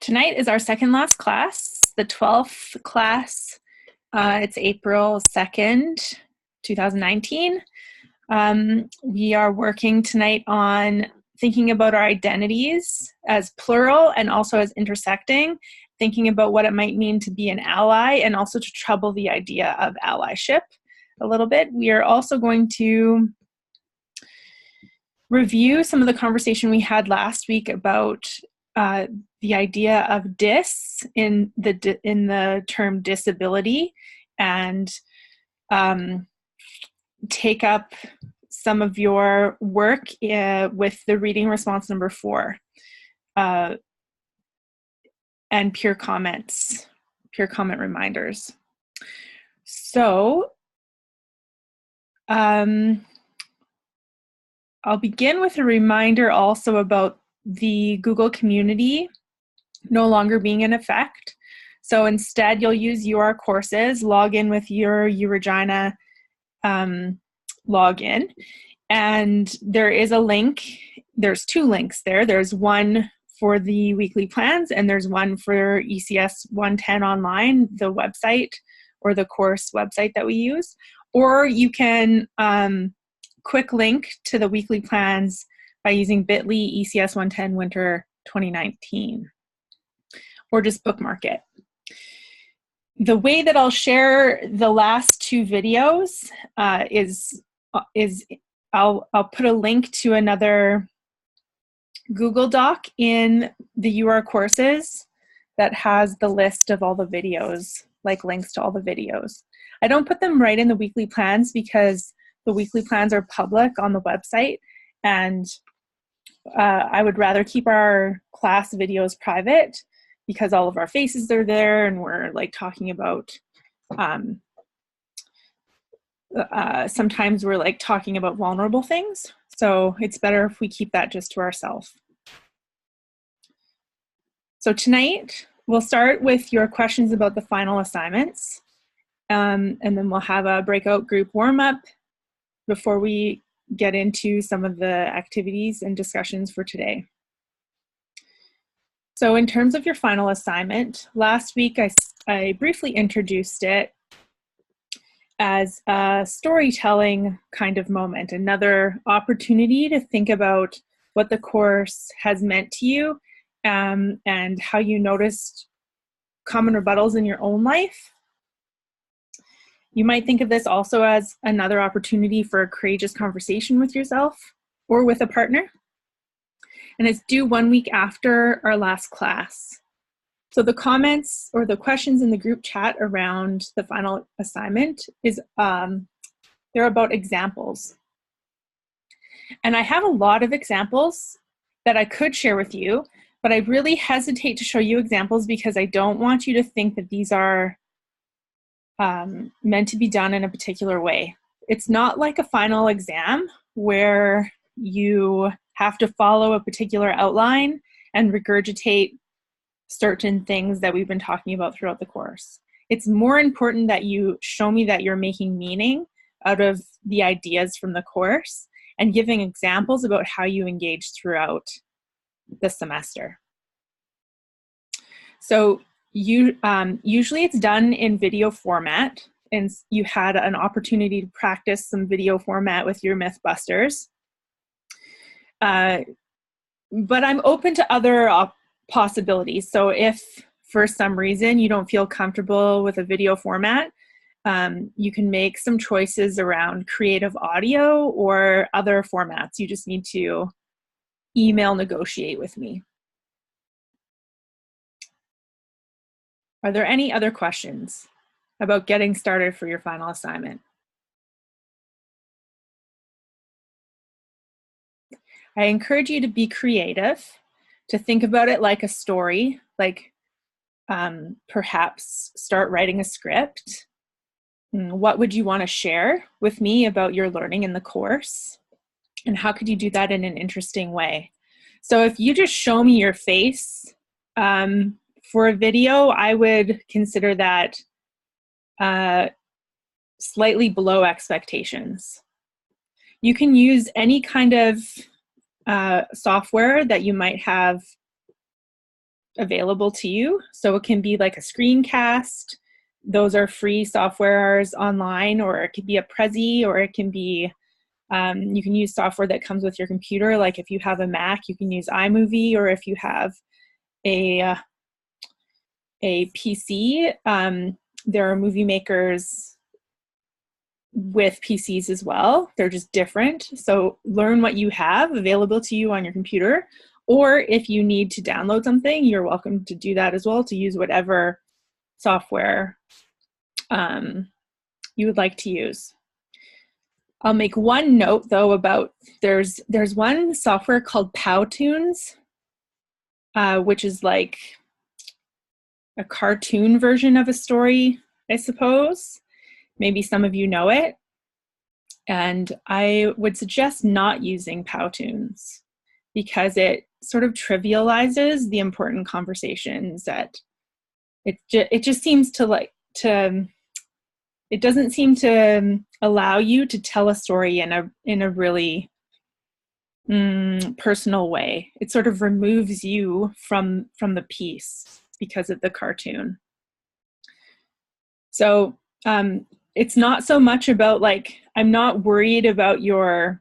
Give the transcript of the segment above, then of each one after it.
Tonight is our second last class, the 12th class. It's April 2nd, 2019. We are working tonight on thinking about our identities as plural and also as intersecting, thinking about what it might mean to be an ally and also to trouble the idea of allyship a little bit. We are also going to review some of the conversation we had last week about the idea of dis in the term disability, and take up some of your work with the reading response number 4 and peer comment reminders. So I'll begin with a reminder also about the Google community no longer being in effect. So instead, you'll use your courses, log in with your Regina login, and there is a link. There's 2 links there. There's one for the weekly plans, and there's one for ECS 110 online, the website or the course website that we use. Or you can quick link to the weekly plans by using bit.ly ECS 110 Winter 2019, or just bookmark it. The way that I'll share the last 2 videos is I'll put a link to another Google Doc in the UR courses that has the list of all the videos, like links to all the videos. I don't put them right in the weekly plans because the weekly plans are public on the website, and I would rather keep our class videos private because all of our faces are there and we're like talking about, sometimes we're like talking about vulnerable things. So it's better if we keep that just to ourselves. So tonight we'll start with your questions about the final assignments, and then we'll have a breakout group warm-up before we get into some of the activities and discussions for today. So in terms of your final assignment, last week I briefly introduced it as a storytelling kind of moment, another opportunity to think about what the course has meant to you, and how you noticed common rebuttals in your own life. You might think of this also as another opportunity for a courageous conversation with yourself or with a partner. And it's due 1 week after our last class. So the comments or the questions in the group chat around the final assignment is, they're about examples. And I have a lot of examples that I could share with you, but I really hesitate to show you examples because I don't want you to think that these are meant to be done in a particular way. It's not like a final exam where you have to follow a particular outline and regurgitate certain things that we've been talking about throughout the course. It's more important that you show me that you're making meaning out of the ideas from the course and giving examples about how you engage throughout the semester. So usually it's done in video format, and you had an opportunity to practice some video format with your Mythbusters. But I'm open to other possibilities. So if for some reason you don't feel comfortable with a video format, you can make some choices around creative audio or other formats. You just need to email negotiate with me. Are there any other questions about getting started for your final assignment? I encourage you to be creative, to think about it like a story, like perhaps start writing a script. What would you want to share with me about your learning in the course? And how could you do that in an interesting way? So if you just show me your face for a video, I would consider that slightly below expectations. You can use any kind of software that you might have available to you. So it can be like a screencast. Those are free softwares online, or it could be a Prezi, or it can be, you can use software that comes with your computer. Like if you have a Mac, you can use iMovie, or if you have a PC, there are movie makers with PCs as well. They're just different. So learn what you have available to you on your computer, or if you need to download something, you're welcome to do that as well, to use whatever software you would like to use. I'll make one note though about, there's one software called Powtoons, which is like a cartoon version of a story, I suppose. Maybe some of you know it. And I would suggest not using Powtoons because it sort of trivializes the important conversations that it just seems to it doesn't seem to allow you to tell a story in a really personal way. It sort of removes you from the piece because of the cartoon. So it's not so much about, like, I'm not worried about your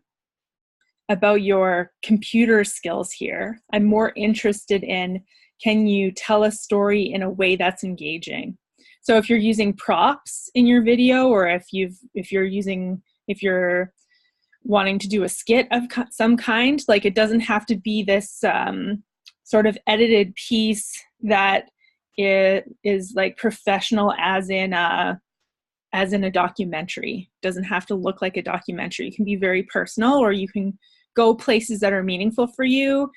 computer skills here. I'm more interested in, can you tell a story in a way that's engaging? So if you're using props in your video, or if you're wanting to do a skit of some kind, like, it doesn't have to be this sort of edited piece that is like professional, as in a documentary. It doesn't have to look like a documentary. It can be very personal, or you can go places that are meaningful for you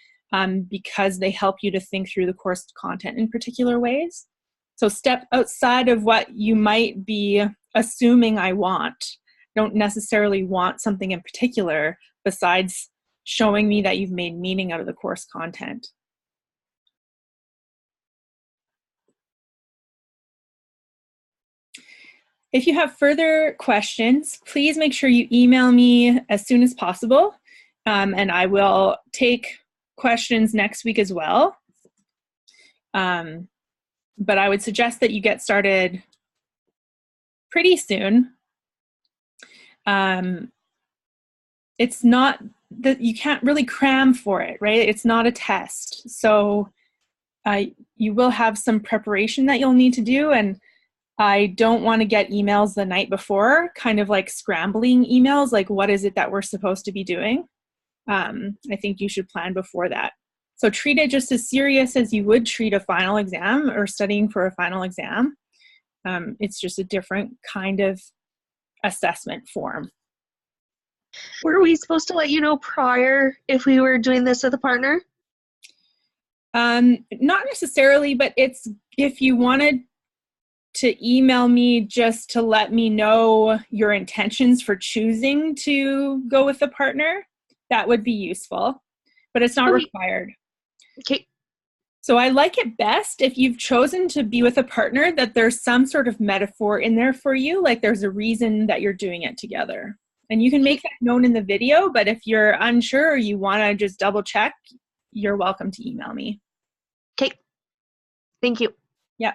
because they help you to think through the course content in particular ways. So step outside of what you might be assuming I want. I don't necessarily want something in particular besides showing me that you've made meaning out of the course content. If you have further questions, please make sure you email me as soon as possible, and I will take questions next week as well. But I would suggest that you get started pretty soon. It's not that you can't really cram for it, right? It's not a test. So you will have some preparation that you'll need to do, and I don't want to get emails the night before, kind of like scrambling emails, like, what is it that we're supposed to be doing? I think you should plan before that. So treat it just as serious as you would treat a final exam or studying for a final exam. It's just a different kind of assessment form. Were we supposed to let you know prior if we were doing this with a partner? Not necessarily, but it's, if you wanted to email me just to let me know your intentions for choosing to go with a partner, that would be useful, but it's not required. Okay. So I like it best if you've chosen to be with a partner that there's some sort of metaphor in there for you, like there's a reason that you're doing it together. And you can make that known in the video, but if you're unsure or you want to just double check, you're welcome to email me. Okay. Thank you. Yeah.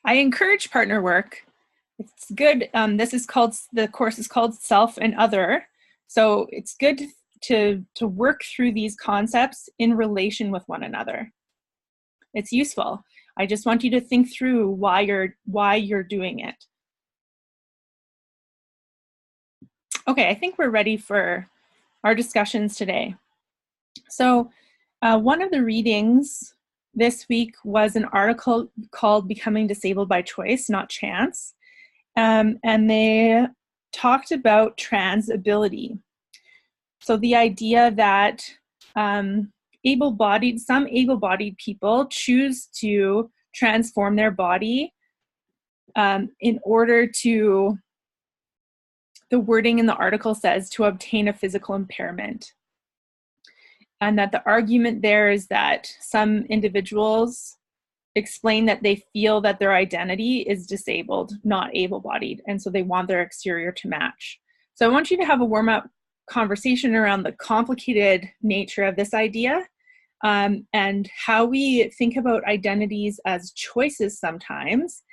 I encourage partner work. It's good. The course is called Self and Other. So it's good to work through these concepts in relation with one another. It's useful. I just want you to think through why you're doing it. Okay, I think we're ready for our discussions today. So one of the readings this week was an article called Becoming Disabled by Choice, Not Chance. And they talked about trans ability. So the idea that some able-bodied people choose to transform their body in order to, the wording in the article says, to obtain a physical impairment. And that the argument there is that some individuals explain that they feel that their identity is disabled, not able-bodied, and so they want their exterior to match. So I want you to have a warm-up conversation around the complicated nature of this idea, and how we think about identities as choices sometimes.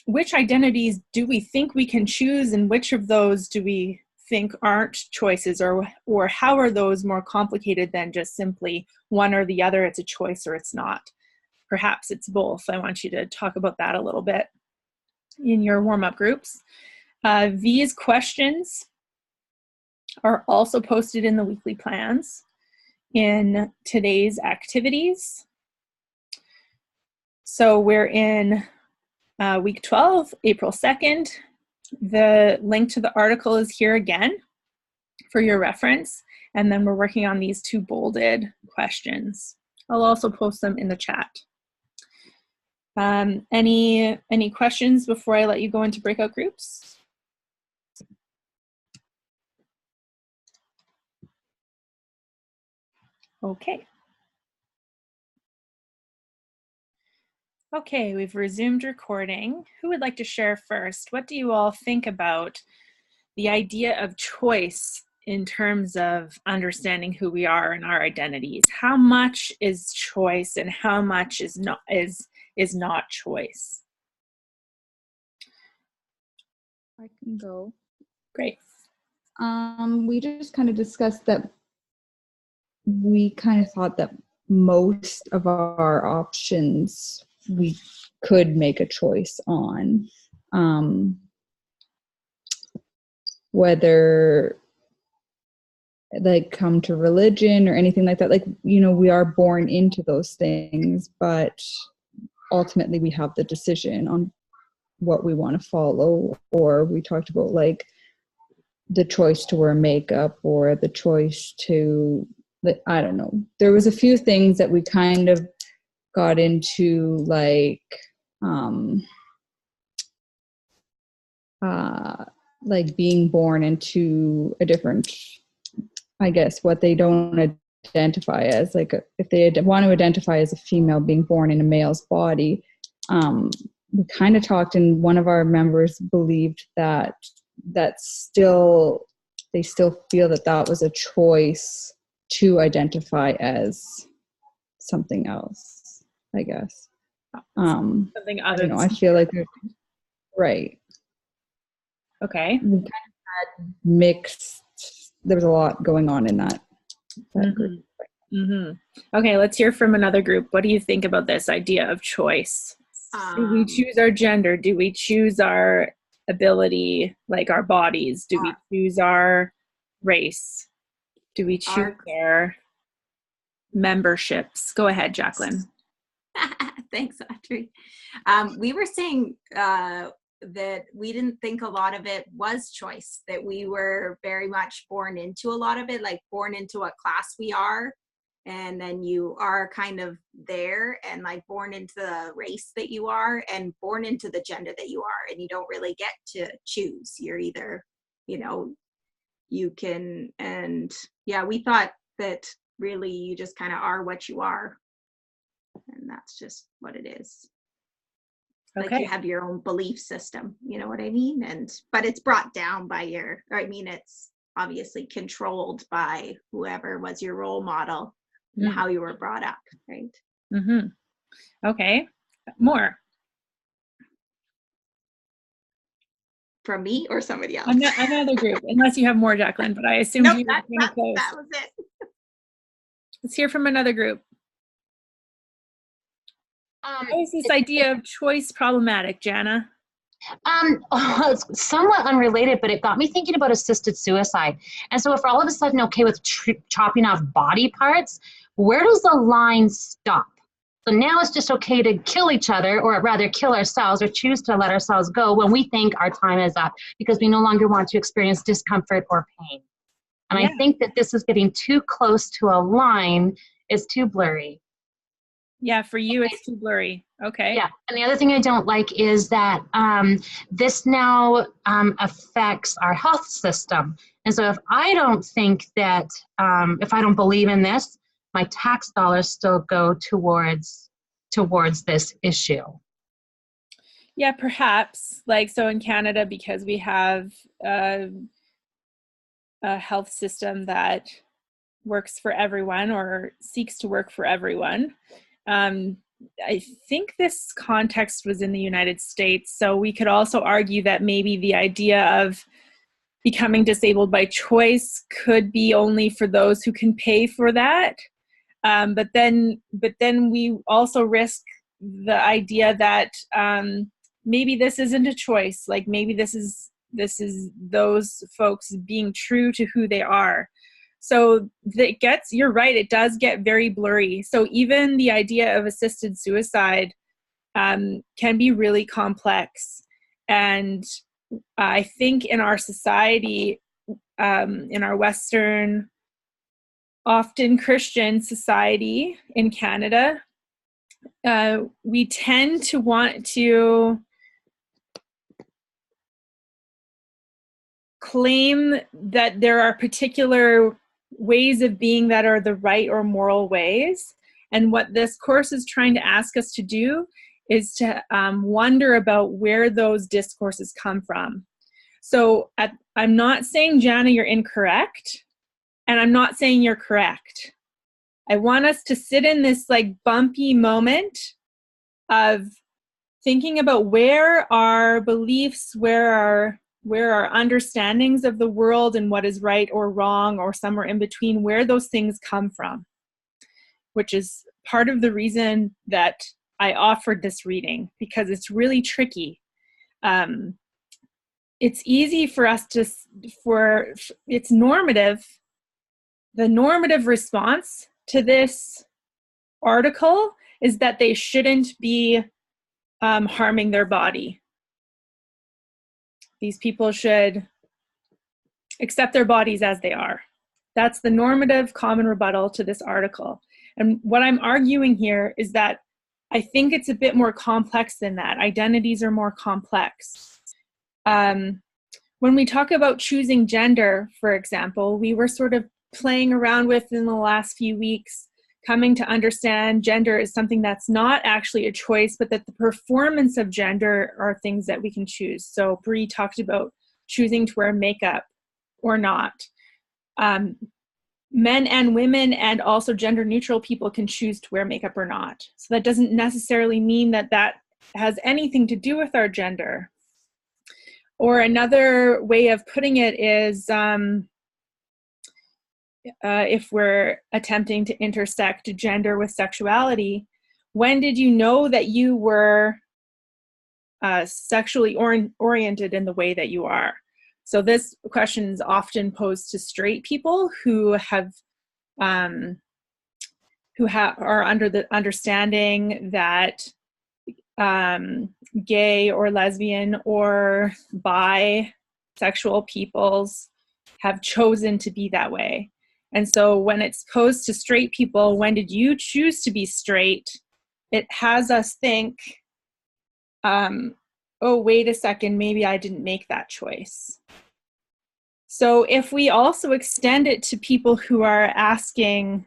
Which identities do we think we can choose, and which of those do we think aren't choices, or how are those more complicated than just simply one or the other? It's a choice or it's not. Perhaps it's both. I want you to talk about that a little bit in your warm-up groups. These questions are also posted in the weekly plans in today's activities. So we're in week 12, April 2nd. The link to the article is here again for your reference. And then we're working on these 2 bolded questions. I'll also post them in the chat. Any questions before I let you go into breakout groups? Okay. Okay, we've resumed recording. Who would like to share first? What do you all think about the idea of choice in terms of understanding who we are and our identities? How much is choice and how much is not choice? I can go. Great. We just kind of discussed that we kind of thought that most of our options we could make a choice on. Whether like come to religion or anything like that, like, you know, we are born into those things, but ultimately we have the decision on what we want to follow. Or we talked about like the choice to wear makeup or the choice to, I don't know. There was a few things that we kind of got into, like being born into a different, I guess, what they don't identify as, like if they want to identify as a female being born in a male's body. We kind of talked, and one of our members believed that they still feel that was a choice to identify as something else, I guess. Something other. I don't know. I feel like right. Okay. We kind of had mixed. There was a lot going on in that group. Mm-hmm. Okay, let's hear from another group. What do you think about this idea of choice? Do we choose our gender? Do we choose our ability, like our bodies? Do we choose our race? Do we choose our memberships? Go ahead, Jacqueline. Thanks, Audrey. We were saying that we didn't think a lot of it was choice, that we were very much born into a lot of it, like born into what class we are, and then you are kind of there, and like born into the race that you are, and born into the gender that you are, and you don't really get to choose. You're either, you know, you can, and yeah, we thought that really you just kind of are what you are, and that's just what it is. Okay. Like you have your own belief system, you know what I mean? But it's brought down by it's obviously controlled by whoever was your role model and how you were brought up, right? Mm-hmm. Okay. More. From me or somebody else? Another group, unless you have more, Jacqueline, but I assumed you were kind of close. That was it. Let's hear from another group. How is this idea of choice problematic, Jana? It's somewhat unrelated, but it got me thinking about assisted suicide. And so if we're all of a sudden okay with chopping off body parts, where does the line stop? So now it's just okay to kill each other, or rather kill ourselves, or choose to let ourselves go when we think our time is up because we no longer want to experience discomfort or pain. And I think that this is getting too close to a line. It's too blurry. Yeah, for you, it's too blurry. Okay. Yeah, and the other thing I don't like is that this now affects our health system. And so if I don't think that, if I don't believe in this, my tax dollars still go towards this issue. Yeah, perhaps. Like, so in Canada, because we have a health system that works for everyone or seeks to work for everyone. I think this context was in the United States, so we could also argue that maybe the idea of becoming disabled by choice could be only for those who can pay for that. But then we also risk the idea that maybe this isn't a choice. Like maybe this is those folks being true to who they are. So you're right, it does get very blurry. So even the idea of assisted suicide can be really complex. And I think in our society, in our Western, often Christian society in Canada, we tend to want to claim that there are particular ways of being that are the right or moral ways. And what this course is trying to ask us to do is to wonder about where those discourses come from. So I'm not saying, Jana, you're incorrect, and I'm not saying you're correct. I want us to sit in this like bumpy moment of thinking about where our beliefs, where our understandings of the world and what is right or wrong or somewhere in between, where those things come from, which is part of the reason that I offered this reading, because it's really tricky. It's easy for us it's normative. The normative response to this article is that they shouldn't be harming their body. These people should accept their bodies as they are. That's the normative common rebuttal to this article. And what I'm arguing here is that I think it's a bit more complex than that. Identities are more complex. When we talk about choosing gender, for example, we were sort of playing around with in the last few weeks, coming to understand gender is something that's not actually a choice, but that the performance of gender are things that we can choose. So Bree talked about choosing to wear makeup or not. Men and women and also gender neutral people can choose to wear makeup or not. So that doesn't necessarily mean that that has anything to do with our gender. Or another way of putting it is if we're attempting to intersect gender with sexuality, when did you know that you were sexually oriented in the way that you are? So this question is often posed to straight people who are under the understanding that gay or lesbian or bisexual peoples have chosen to be that way. And so when it's posed to straight people, when did you choose to be straight? It has us think, oh, wait a second, maybe I didn't make that choice. So if we also extend it to people who are asking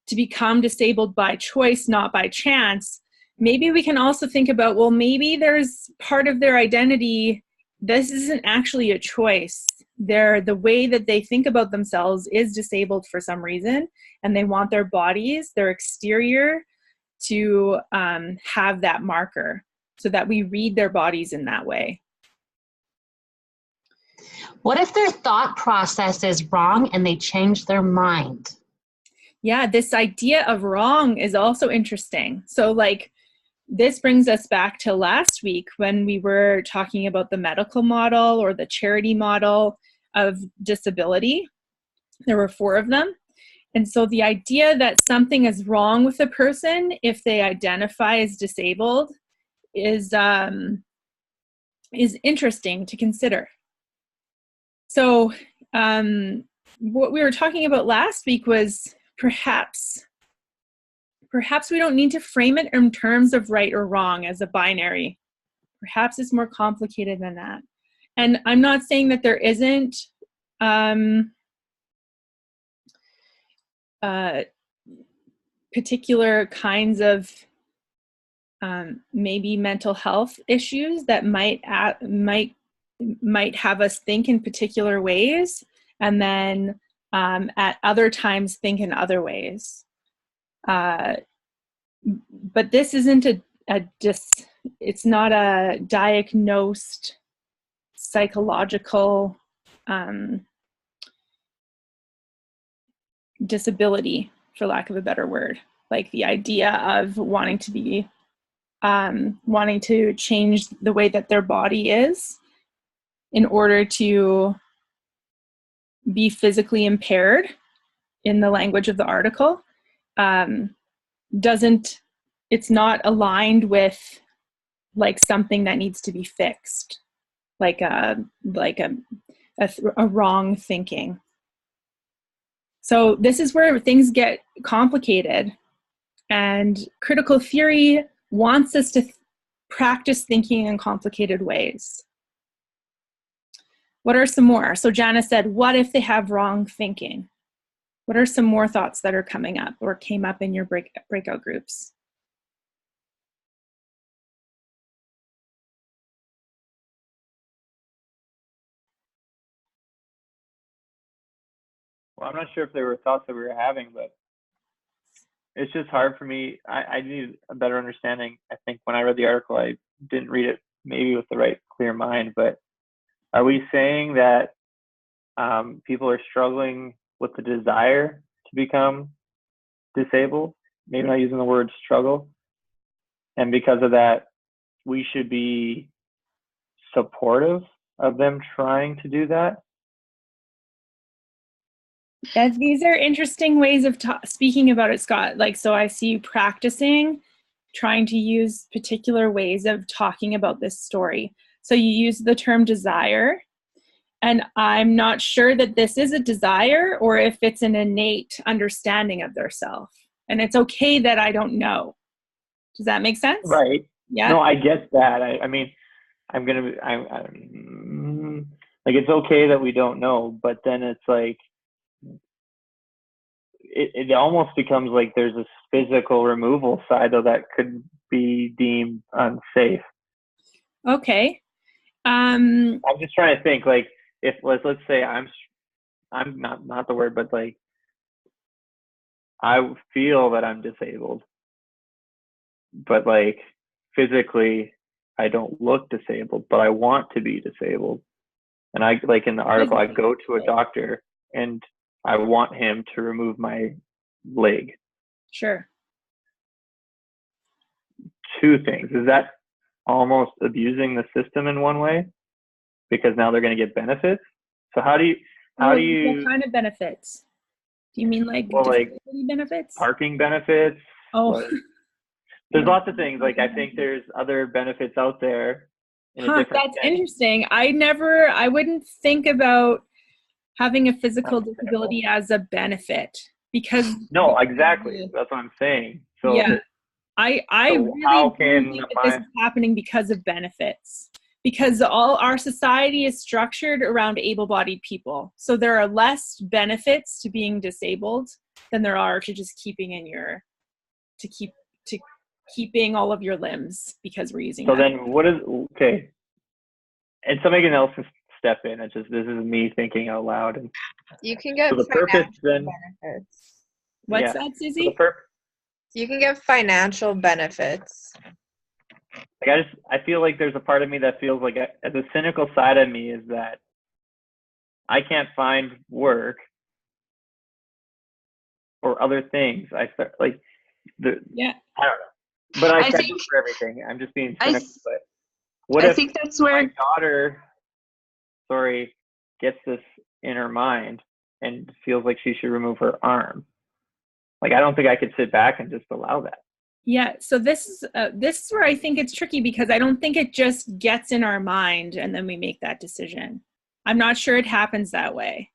to become disabled by choice, not by chance, maybe we can also think about, well, maybe there's part of their identity, this isn't actually a choice. The way that they think about themselves is disabled for some reason, and they want their bodies, their exterior, to have that marker so that we read their bodies in that way. What if their thought process is wrong and they change their mind? Yeah, this idea of wrong is also interesting. So like, this brings us back to last week when we were talking about the medical model or the charity model of disability. There were 4 of them. And so the idea that something is wrong with a person if they identify as disabled is interesting to consider. So what we were talking about last week was perhaps we don't need to frame it in terms of right or wrong as a binary. Perhaps it's more complicated than that. And I'm not saying that there isn't particular kinds of maybe mental health issues that might have us think in particular ways and then at other times think in other ways. But this isn't it's not a diagnosed psychological disability, for lack of a better word. Like the idea of wanting to change the way that their body is in order to be physically impaired, in the language of the article, it's not aligned with like something that needs to be fixed, like a wrong thinking. So this is where things get complicated, and critical theory wants us to practice thinking in complicated ways. What are some more? So Jana said, what if they have wrong thinking? What are some more thoughts that are coming up or came up in your breakout groups? Well, I'm not sure if there were thoughts that we were having, but it's just hard for me. I need a better understanding. I think when I read the article, I didn't read it maybe with the right clear mind, but are we saying that people are struggling with the desire to become disabled? Maybe not using the word struggle. And because of that, we should be supportive of them trying to do that? Yes, these are interesting ways of speaking about it, Scott. Like, so I see you practicing, trying to use particular ways of talking about this story. So you use the term desire, and I'm not sure that this is a desire or if it's an innate understanding of their self. And it's okay that I don't know. Does that make sense? Right. Yeah. No, I get that. I mean, like, it's okay that we don't know, but then it's like, it almost becomes like there's a physical removal side though that could be deemed unsafe. Okay. I'm just trying to think, like, if let's say I'm not the word, but like I feel that I'm disabled, but like physically I don't look disabled, but I want to be disabled. And I, like in the article, I go to a doctor and I want him to remove my leg. Sure. Two things. Is that almost abusing the system in one way? Because now they're going to get benefits. So how do you what kind of benefits? Do you mean like disability benefits? Parking benefits? Oh. Like, there's lots of things. Like, I think there's other benefits out there. That's interesting. I wouldn't think about having a physical disability as a benefit, because no, exactly. That's what I'm saying. So yeah, I really think that this is happening because of benefits, because all our society is structured around able-bodied people. So there are less benefits to being disabled than there are to just keeping keeping all of your limbs, because we're using so that. Then what is okay? And somebody else can step in. It's just, this is me thinking out loud. And you can get the purpose then benefits. What's that, Susie? You can get financial benefits. Like, I feel like there's a part of me that feels like, as a cynical side of me, is that I can't find work or other things. I don't know. But I think for everything. I'm just being cynical. But what if that's where my daughter, gets this in her mind and feels like she should remove her arm? Like, I don't think I could sit back and just allow that. Yeah, so this is where I think it's tricky, because I don't think it just gets in our mind and then we make that decision. I'm not sure it happens that way.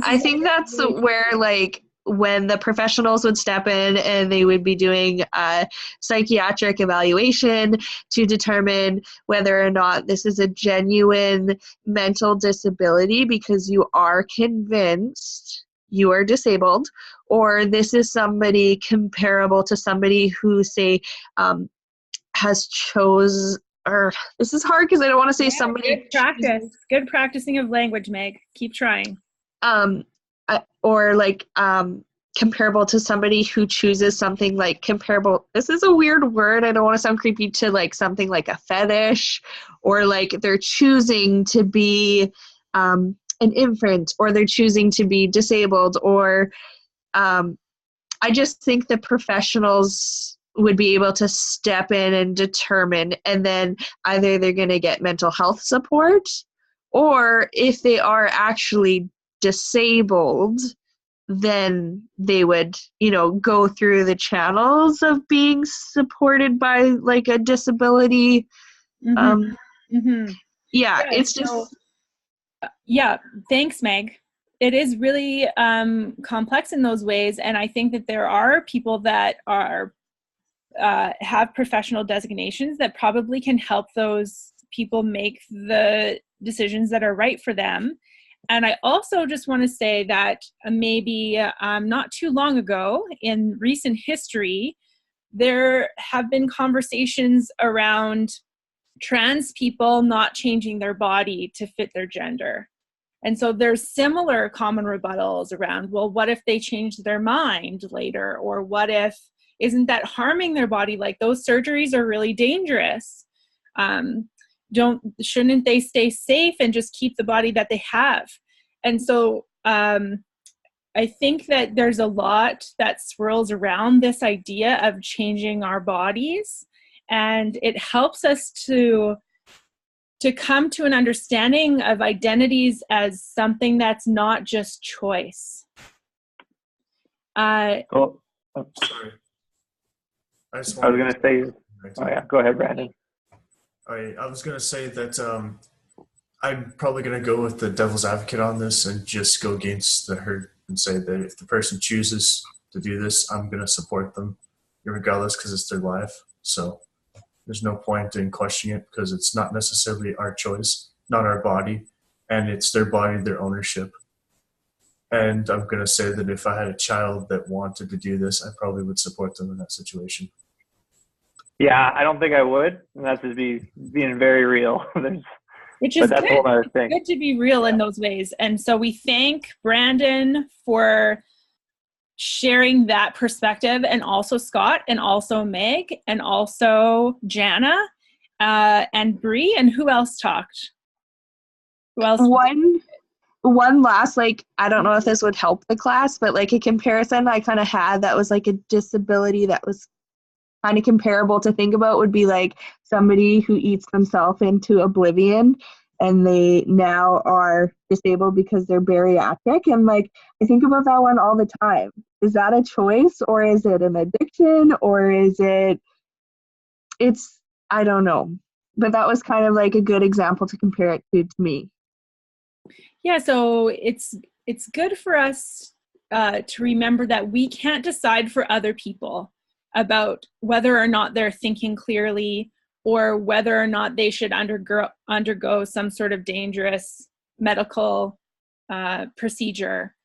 I think that's where, like, when the professionals would step in and they would be doing a psychiatric evaluation to determine whether or not this is a genuine mental disability because you are convinced you are disabled, or this is somebody comparable to somebody who, say, has or this is hard because I don't want to say somebody. Good practicing of language, Meg. Keep trying. or like comparable to somebody who chooses something like comparable. This is a weird word. I don't want to sound creepy, to like something like a fetish, or like they're choosing to be an infant, or they're choosing to be disabled, or I just think the professionals would be able to step in and determine, and then either they're going to get mental health support, or if they are actually disabled, then they would, go through the channels of being supported by like a disability. Mm-hmm. Mm-hmm. Yeah, Yeah, it's so, just, yeah, thanks, Meg. It is really complex in those ways, and I think that there are people that are have professional designations that probably can help those people make the decisions that are right for them. And I also just want to say that maybe not too long ago in recent history, there have been conversations around trans people not changing their body to fit their gender. And so there's similar common rebuttals around, well, what if they change their mind later? Or what if, isn't that harming their body? Like, those surgeries are really dangerous. Shouldn't they stay safe and just keep the body that they have? And so I think that there's a lot that swirls around this idea of changing our bodies. And it helps us to come to an understanding of identities as something that's not just choice. Cool. Sorry. I was going to say, oh yeah, go ahead, Brandon. I was going to say that I'm probably going to go with the devil's advocate on this and just go against the herd and say that if the person chooses to do this, I'm going to support them regardless, because it's their life. So there's no point in questioning it, because it's not necessarily our choice, not our body, and it's their body, their ownership. And I'm going to say that if I had a child that wanted to do this, I probably would support them in that situation. Yeah, I don't think I would, and that's just being very real. Which is that's good. A whole other thing. It's good to be real in those ways. And so we thank Brandon for sharing that perspective, and also Scott, and also Meg, and also Jana, and Bree, and who else talked? Who else? One last, like, I don't know if this would help the class, but like a comparison I kind of had that was like a disability that was kind of comparable to think about would be like somebody who eats themselves into oblivion, and they now are disabled because they're bariatric. And like, I think about that one all the time. Is that a choice, or is it an addiction, or is I don't know. But that was kind of like a good example to compare it to me. Yeah, so it's good for us to remember that we can't decide for other people about whether or not they're thinking clearly, or whether or not they should undergo some sort of dangerous medical procedure.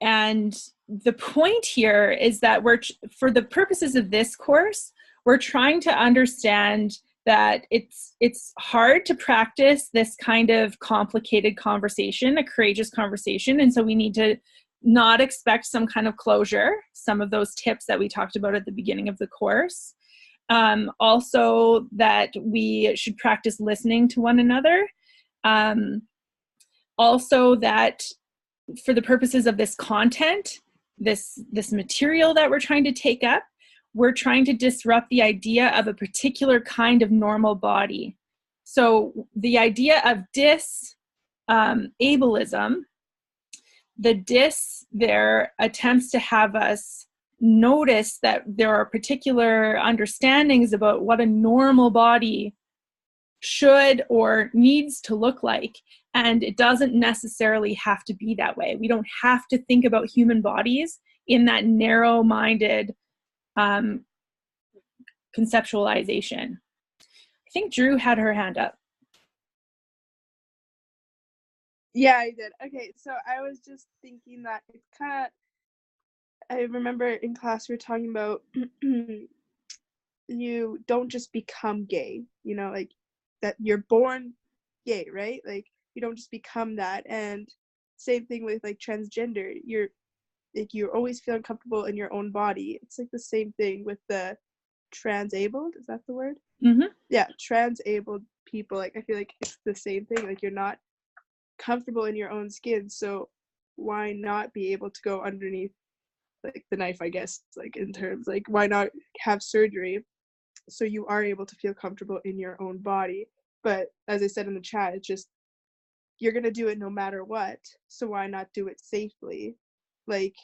And the point here is that for the purposes of this course, we're trying to understand that it's hard to practice this kind of complicated conversation, a courageous conversation. And so we need to not expect some kind of closure, some of those tips that we talked about at the beginning of the course. Also, that we should practice listening to one another. Also, that for the purposes of this content, this material that we're trying to take up, we're trying to disrupt the idea of a particular kind of normal body. So the idea of ableism, the dis there attempts to have us notice that there are particular understandings about what a normal body should or needs to look like. And it doesn't necessarily have to be that way. We don't have to think about human bodies in that narrow-minded conceptualization. I think Drew had her hand up. Yeah, I did. Okay, so I was just thinking that it's kind of, I remember in class we were talking about you don't just become gay, like that you're born gay, right? Like You don't just become that. And same thing with like transgender. You're always feeling comfortable in your own body. It's like the same thing with the transabled. Is that the word? Mm-hmm. Yeah, transabled people. Like, I feel like it's the same thing. Like, you're not comfortable in your own skin, so why not be able to go underneath like the knife, I guess, like in terms like why not have surgery so you are able to feel comfortable in your own body. But as I said in the chat, it's just you're gonna do it no matter what, so why not do it safely? Like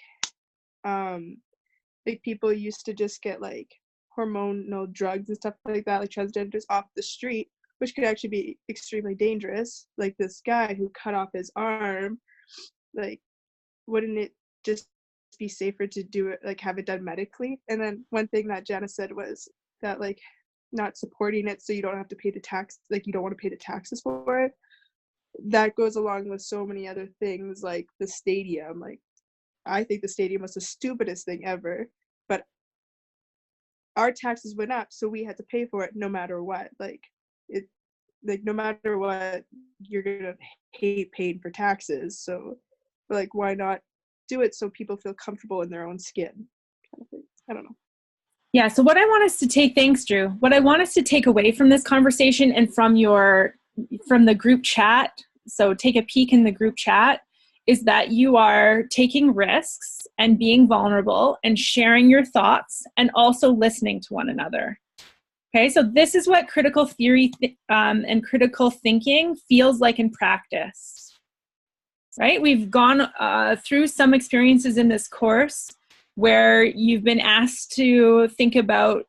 people used to just get like hormonal drugs and stuff like that, like transgenders off the street, which could actually be extremely dangerous. Like this guy who cut off his arm, like, wouldn't it just be safer to do it, like have it done medically? And then one thing that Janice said was that like not supporting it so you don't have to pay the tax, like you don't want to pay the taxes for it. That goes along with so many other things, like the stadium. Like, I think the stadium was the stupidest thing ever, but our taxes went up, so we had to pay for it no matter what. Like, no matter what, you're gonna hate paying for taxes. So, like, why not do it so people feel comfortable in their own skin? Kind of thing. I don't know. Yeah. So what I want us to take, thanks, Drew. What I want us to take away from this conversation and from the group chat. So take a peek in the group chat, is that you are taking risks and being vulnerable and sharing your thoughts and also listening to one another. Okay, so this is what critical theory and critical thinking feels like in practice, right? We've gone through some experiences in this course where you've been asked to think about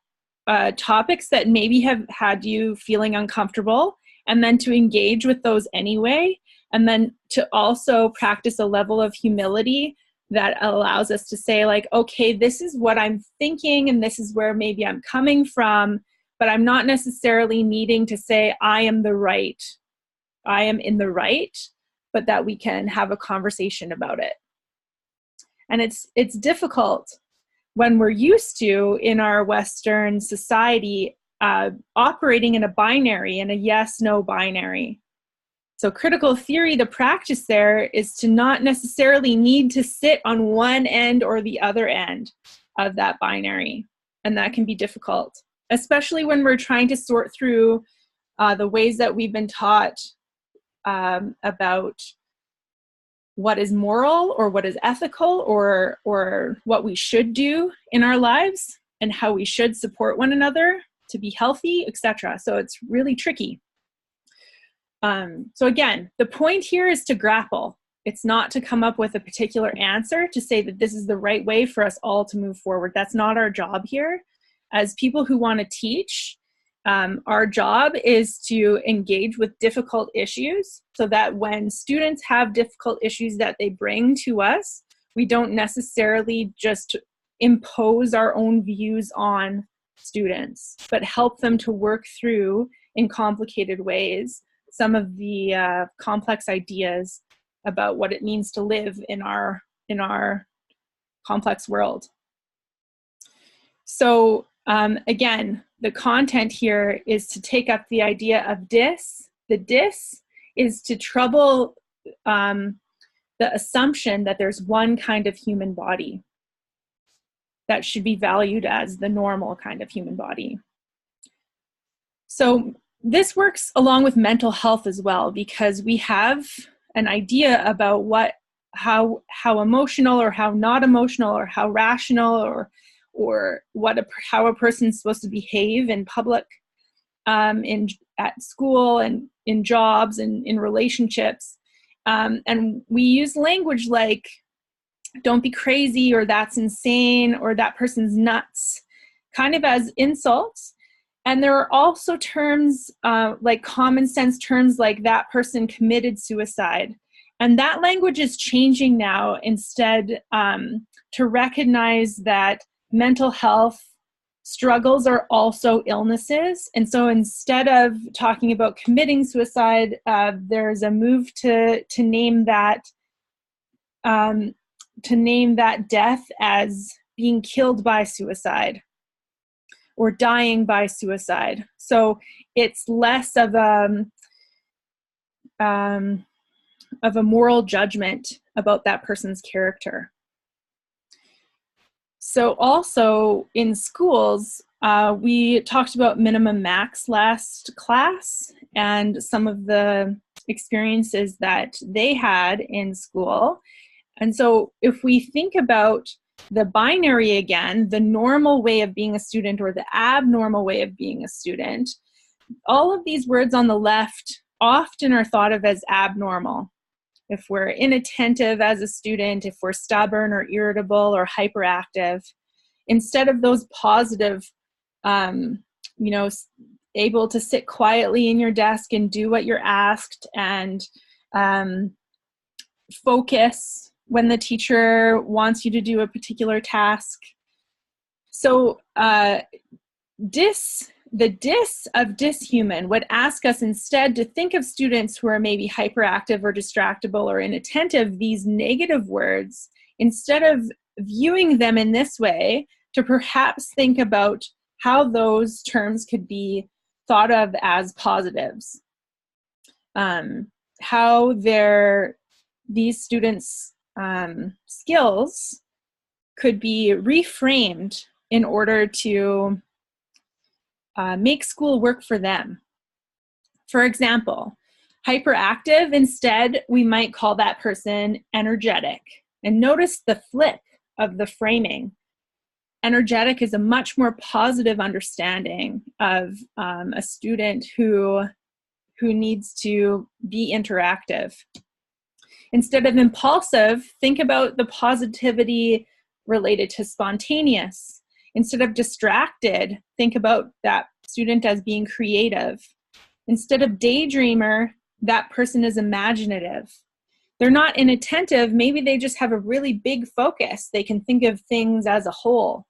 topics that maybe have had you feeling uncomfortable, and then to engage with those anyway, and then to also practice a level of humility that allows us to say, like, okay, this is what I'm thinking and this is where maybe I'm coming from, but I'm not necessarily needing to say I am in the right, but that we can have a conversation about it. And it's difficult when we're used to, in our Western society, operating in a binary, in a yes-no binary. So critical theory, the practice there is to not necessarily need to sit on one end or the other end of that binary. And that can be difficult, especially when we're trying to sort through the ways that we've been taught about what is moral or what is ethical or what we should do in our lives and how we should support one another to be healthy, etc. So it's really tricky. So again, the point here is to grapple. It's not to come up with a particular answer to say that this is the right way for us all to move forward. That's not our job here. As people who want to teach, our job is to engage with difficult issues so that when students have difficult issues that they bring to us, we don't necessarily just impose our own views on students, but help them to work through in complicated ways some of the complex ideas about what it means to live in our complex world. So again, the content here is to take up the idea of dis. The dis is to trouble the assumption that there's one kind of human body that should be valued as the normal kind of human body. So this works along with mental health as well, because we have an idea about how emotional or how not emotional or how rational or how a person's supposed to behave in public, at school and in jobs and in relationships. And we use language like, don't be crazy, or that's insane, or that person's nuts, kind of as insults. And there are also terms like common sense terms like that person committed suicide. And that language is changing now, instead to recognize that mental health struggles are also illnesses. And so instead of talking about committing suicide, there's a move to name that death as being killed by suicide or dying by suicide. So it's less of of a moral judgment about that person's character. So also in schools, we talked about minimum max last class and some of the experiences that they had in school. And so if we think about the binary again, the normal way of being a student or the abnormal way of being a student, all of these words on the left often are thought of as abnormal. If we're inattentive as a student, if we're stubborn or irritable or hyperactive, instead of those positive, able to sit quietly in your desk and do what you're asked and focus when the teacher wants you to do a particular task. So the dis of dishuman would ask us instead to think of students who are maybe hyperactive or distractible or inattentive, these negative words, instead of viewing them in this way, to perhaps think about how those terms could be thought of as positives. How these students' skills could be reframed in order to make school work for them. For example, hyperactive, instead, we might call that person energetic. And notice the flip of the framing. Energetic is a much more positive understanding of a student who needs to be interactive. Instead of impulsive, think about the positivity related to spontaneous. Instead of distracted, think about that student as being creative. Instead of daydreamer, that person is imaginative. They're not inattentive, maybe they just have a really big focus. They can think of things as a whole.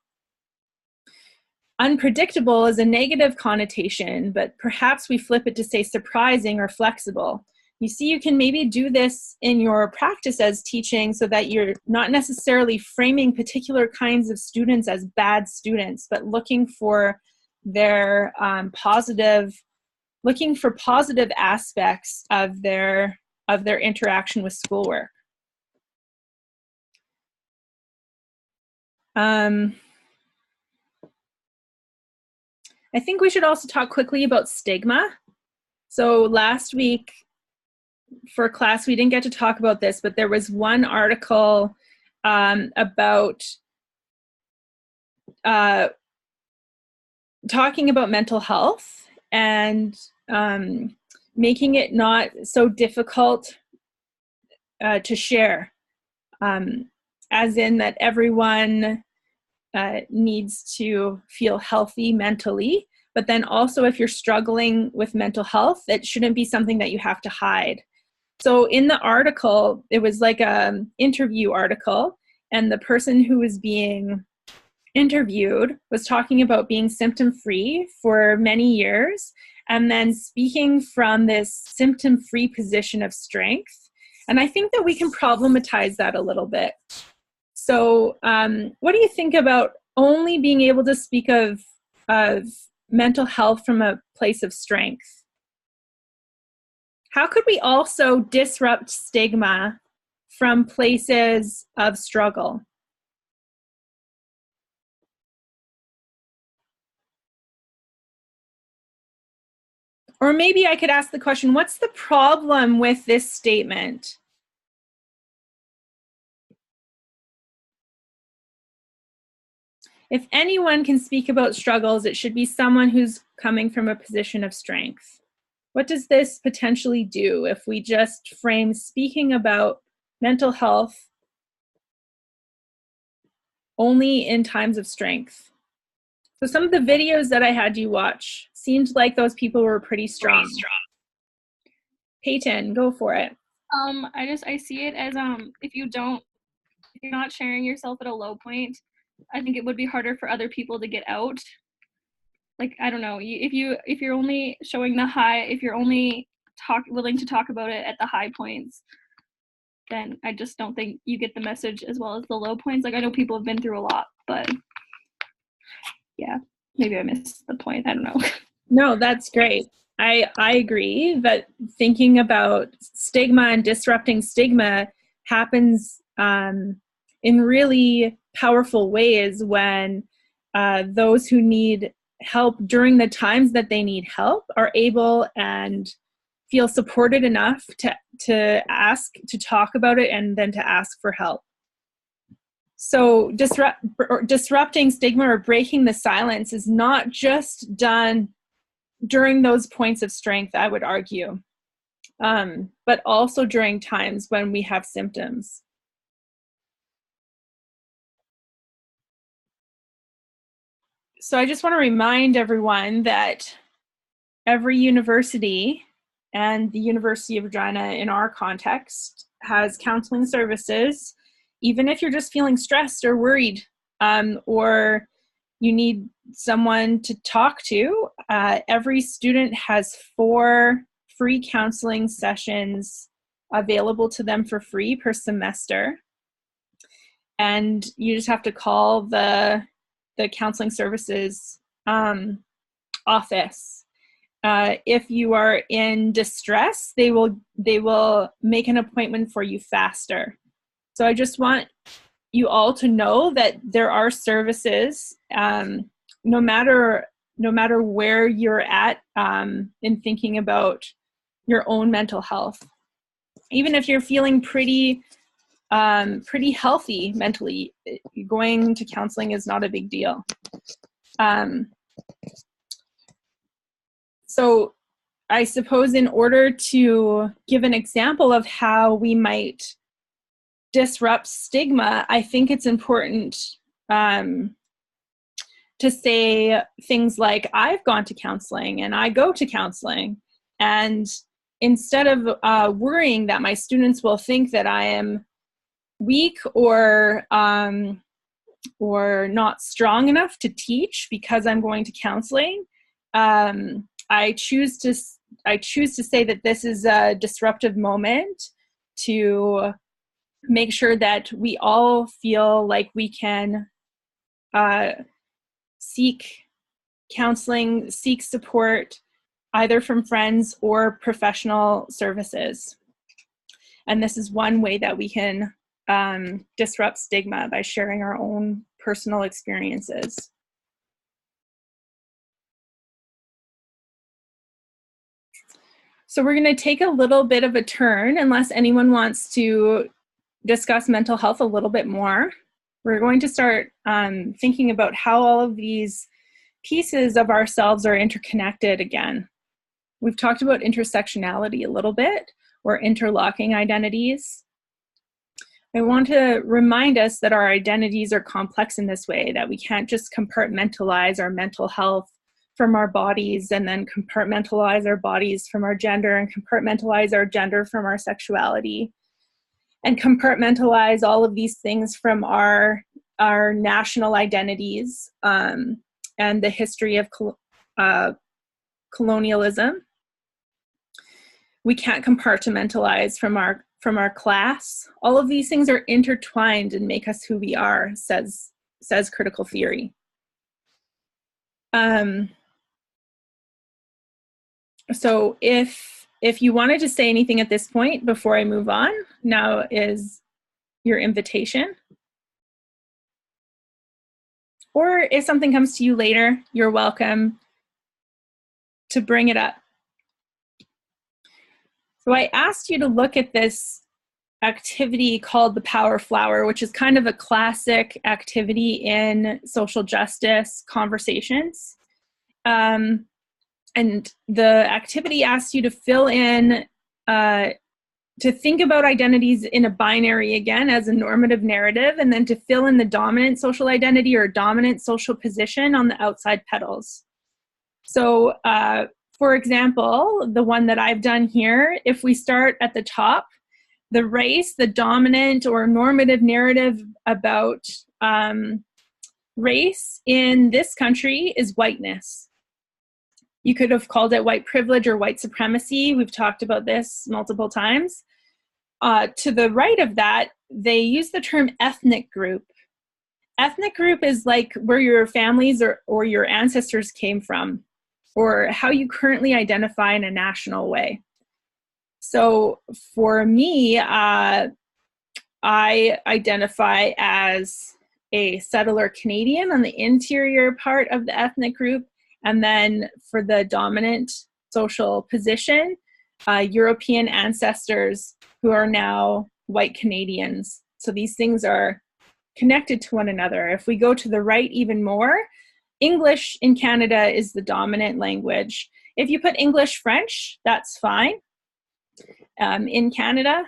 Unpredictable is a negative connotation, but perhaps we flip it to say surprising or flexible. You see, you can maybe do this in your practice as teaching so that you're not necessarily framing particular kinds of students as bad students, but looking for their positive aspects of their interaction with schoolwork. I think we should also talk quickly about stigma. So last week for class, we didn't get to talk about this, but there was one article about talking about mental health and making it not so difficult to share, as in that everyone needs to feel healthy mentally, but then also if you're struggling with mental health, it shouldn't be something that you have to hide. So in the article, it was like an interview article, and the person who was being interviewed was talking about being symptom-free for many years and then speaking from this symptom-free position of strength. And I think that we can problematize that a little bit. So what do you think about only being able to speak of mental health from a place of strength? How could we also disrupt stigma from places of struggle? Or maybe I could ask the question, what's the problem with this statement? If anyone can speak about struggles, it should be someone who's coming from a position of strength. What does this potentially do if we just frame speaking about mental health only in times of strength? So some of the videos that I had you watch seemed like those people were pretty strong. Peyton, go for it. I see it as if you're not sharing yourself at a low point, I think it would be harder for other people to get out. Like, I don't know, if you're only showing the high, if you're only willing to talk about it at the high points, then I just don't think you get the message as well as the low points. Like, I know people have been through a lot, but yeah, maybe I missed the point. I don't know. No, that's great. I agree that thinking about stigma and disrupting stigma happens in really powerful ways when those who need help during the times that they need help are able and feel supported enough to ask, to talk about it, and then to ask for help. So disrupting stigma or breaking the silence is not just done during those points of strength, I would argue, but also during times when we have symptoms. So I just want to remind everyone that every university, and the University of Regina in our context, has counseling services, even if you're just feeling stressed or worried, or you need someone to talk to. Every student has 4 free counseling sessions available to them for free per semester. And you just have to call the counseling services office. If you are in distress, they will make an appointment for you faster. So I just want you all to know that there are services, no matter where you're at in thinking about your own mental health. Even if you're feeling pretty healthy mentally, going to counseling is not a big deal. So I suppose in order to give an example of how we might disrupt stigma, I think it's important to say things like, I've gone to counseling and I go to counseling. And instead of worrying that my students will think that I am weak or not strong enough to teach because I'm going to counseling, I choose to say that this is a disruptive moment to make sure that we all feel like we can seek counseling, seek support, either from friends or professional services. And this is one way that we can disrupt stigma, by sharing our own personal experiences. So we're going to take a little bit of a turn, unless anyone wants to discuss mental health a little bit more. We're going to start thinking about how all of these pieces of ourselves are interconnected again. We've talked about intersectionality a little bit, or interlocking identities. I want to remind us that our identities are complex in this way, that we can't just compartmentalize our mental health from our bodies, and then compartmentalize our bodies from our gender, and compartmentalize our gender from our sexuality, and compartmentalize all of these things from our national identities and the history of colonialism. We can't compartmentalize from our class. All of these things are intertwined and make us who we are, says critical theory. So if you wanted to say anything at this point before I move on, now is your invitation. Or if something comes to you later, you're welcome to bring it up. So I asked you to look at this activity called the Power Flower, which is kind of a classic activity in social justice conversations. And the activity asks you to fill in, to think about identities in a binary again as a normative narrative, and then to fill in the dominant social identity or dominant social position on the outside petals. So, for example, the one that I've done here, if we start at the top, the race, the dominant or normative narrative about race in this country is whiteness. You could have called it white privilege or white supremacy. We've talked about this multiple times. To the right of that, they use the term ethnic group. Ethnic group is like where your families or your ancestors came from. or how you currently identify in a national way. So for me, I identify as a settler Canadian on the interior part of the ethnic group, and then for the dominant social position, European ancestors who are now white Canadians. So these things are connected to one another. If we go to the right even more, English in Canada is the dominant language. If you put English French, that's fine in Canada.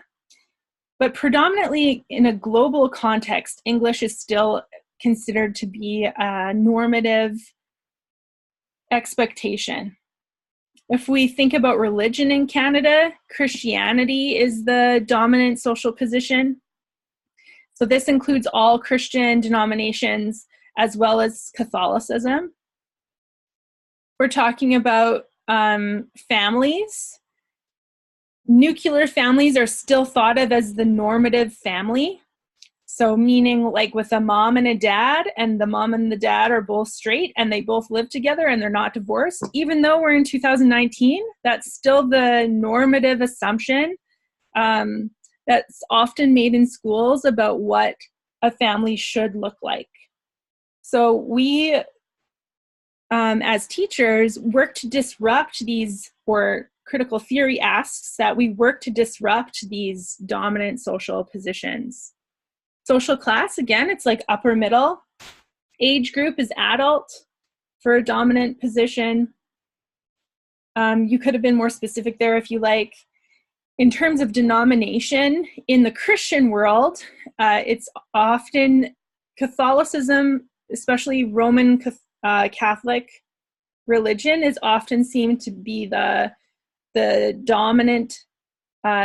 But predominantly in a global context, English is still considered to be a normative expectation. If we think about religion in Canada, Christianity is the dominant social position. So this includes all Christian denominations as well as Catholicism. We're talking about families. Nuclear families are still thought of as the normative family. So meaning like with a mom and a dad, and the mom and the dad are both straight and they both live together and they're not divorced. Even though we're in 2019, that's still the normative assumption that's often made in schools about what a family should look like. So we, as teachers, work to disrupt these, or critical theory asks that we work to disrupt these dominant social positions. Social class, again, it's like upper middle. Age group is adult for a dominant position. You could have been more specific there if you like. In terms of denomination, in the Christian world, it's often Catholicism, especially Roman Catholic religion, is often seen to be the dominant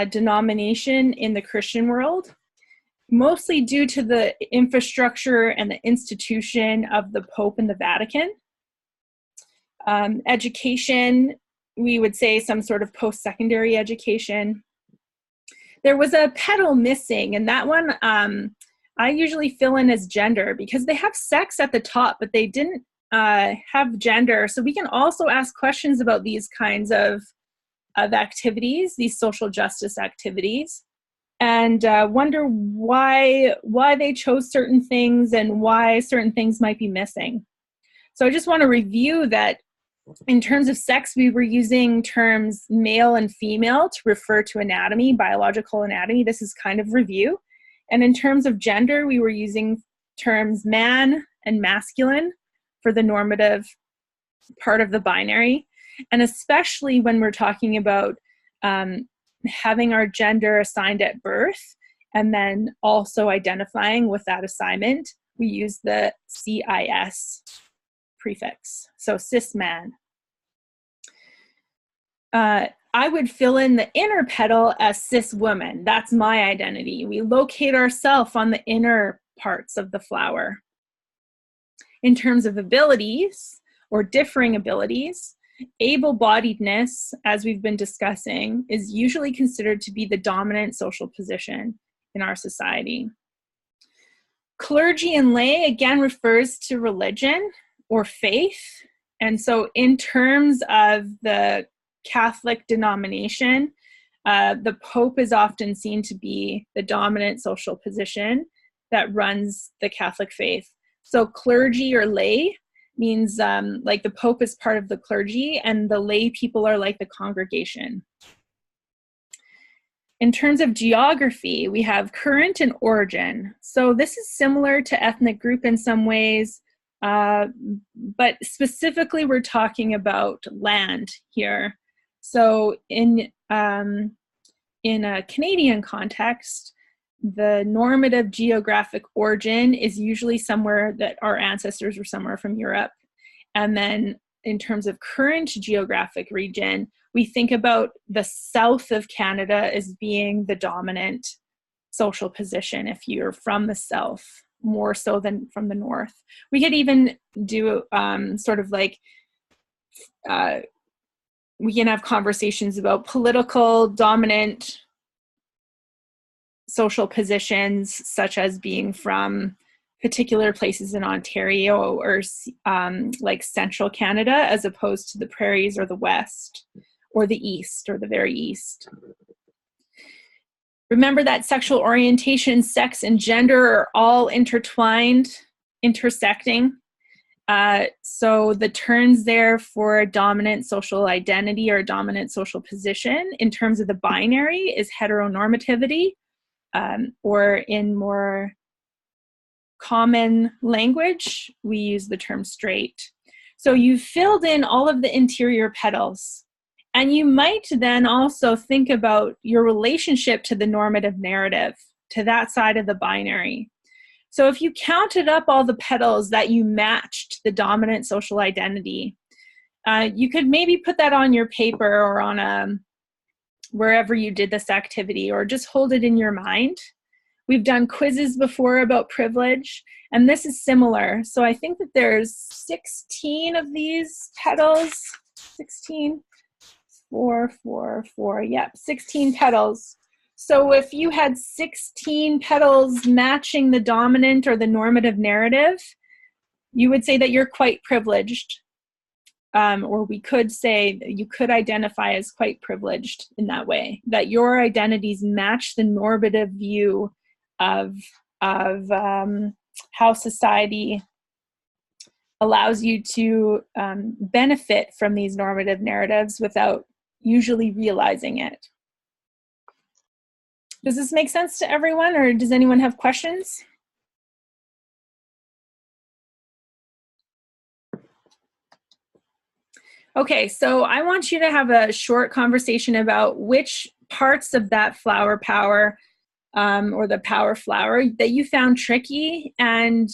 denomination in the Christian world, mostly due to the infrastructure and the institution of the Pope and the Vatican. Education, we would say some sort of post-secondary education. There was a pedal missing, and that one I usually fill in as gender because they have sex at the top, but they didn't have gender. So we can also ask questions about these kinds of activities, these social justice activities, and wonder why they chose certain things and why certain things might be missing. So I just want to review that in terms of sex, we were using terms male and female to refer to anatomy, biological anatomy. This is kind of review. And in terms of gender, we were using terms man and masculine for the normative part of the binary. And especially when we're talking about having our gender assigned at birth and then also identifying with that assignment, we use the CIS prefix, so cis man. I would fill in the inner petal as cis woman. That's my identity. We locate ourselves on the inner parts of the flower. In terms of abilities or differing abilities, able-bodiedness, as we've been discussing, is usually considered to be the dominant social position in our society. Clergy and lay, again, refers to religion or faith. And so in terms of the Catholic denomination, the Pope is often seen to be the dominant social position that runs the Catholic faith. So clergy or lay means like the Pope is part of the clergy and the lay people are like the congregation. In terms of geography, we have current and origin. So this is similar to ethnic group in some ways, but specifically we're talking about land here. So in a Canadian context, the normative geographic origin is usually somewhere that our ancestors were somewhere from Europe. And then in terms of current geographic region, we think about the south of Canada as being the dominant social position if you're from the south, more so than from the north. We could even do sort of like, we can have conversations about political dominant social positions, such as being from particular places in Ontario or like central Canada, as opposed to the prairies or the west or the east or the very east. Remember that sexual orientation, sex, and gender are all intertwined, intersecting. So the terms there for dominant social identity or dominant social position in terms of the binary is heteronormativity, or in more common language, we use the term straight. So you've filled in all of the interior petals. And you might then also think about your relationship to the normative narrative, to that side of the binary. So if you counted up all the petals that you matched the dominant social identity, you could maybe put that on your paper or on wherever you did this activity, or just hold it in your mind. We've done quizzes before about privilege, and this is similar. So I think that there's 16 of these petals, 16. 4, 4, 4, yep, 16 petals. So if you had 16 petals matching the dominant or the normative narrative, you would say that you're quite privileged. Or we could say that you could identify as quite privileged in that way, that your identities match the normative view of how society allows you to benefit from these normative narratives without usually realizing it. Does this make sense to everyone, or does anyone have questions? Okay, so I want you to have a short conversation about which parts of that flower power or the power flower that you found tricky, and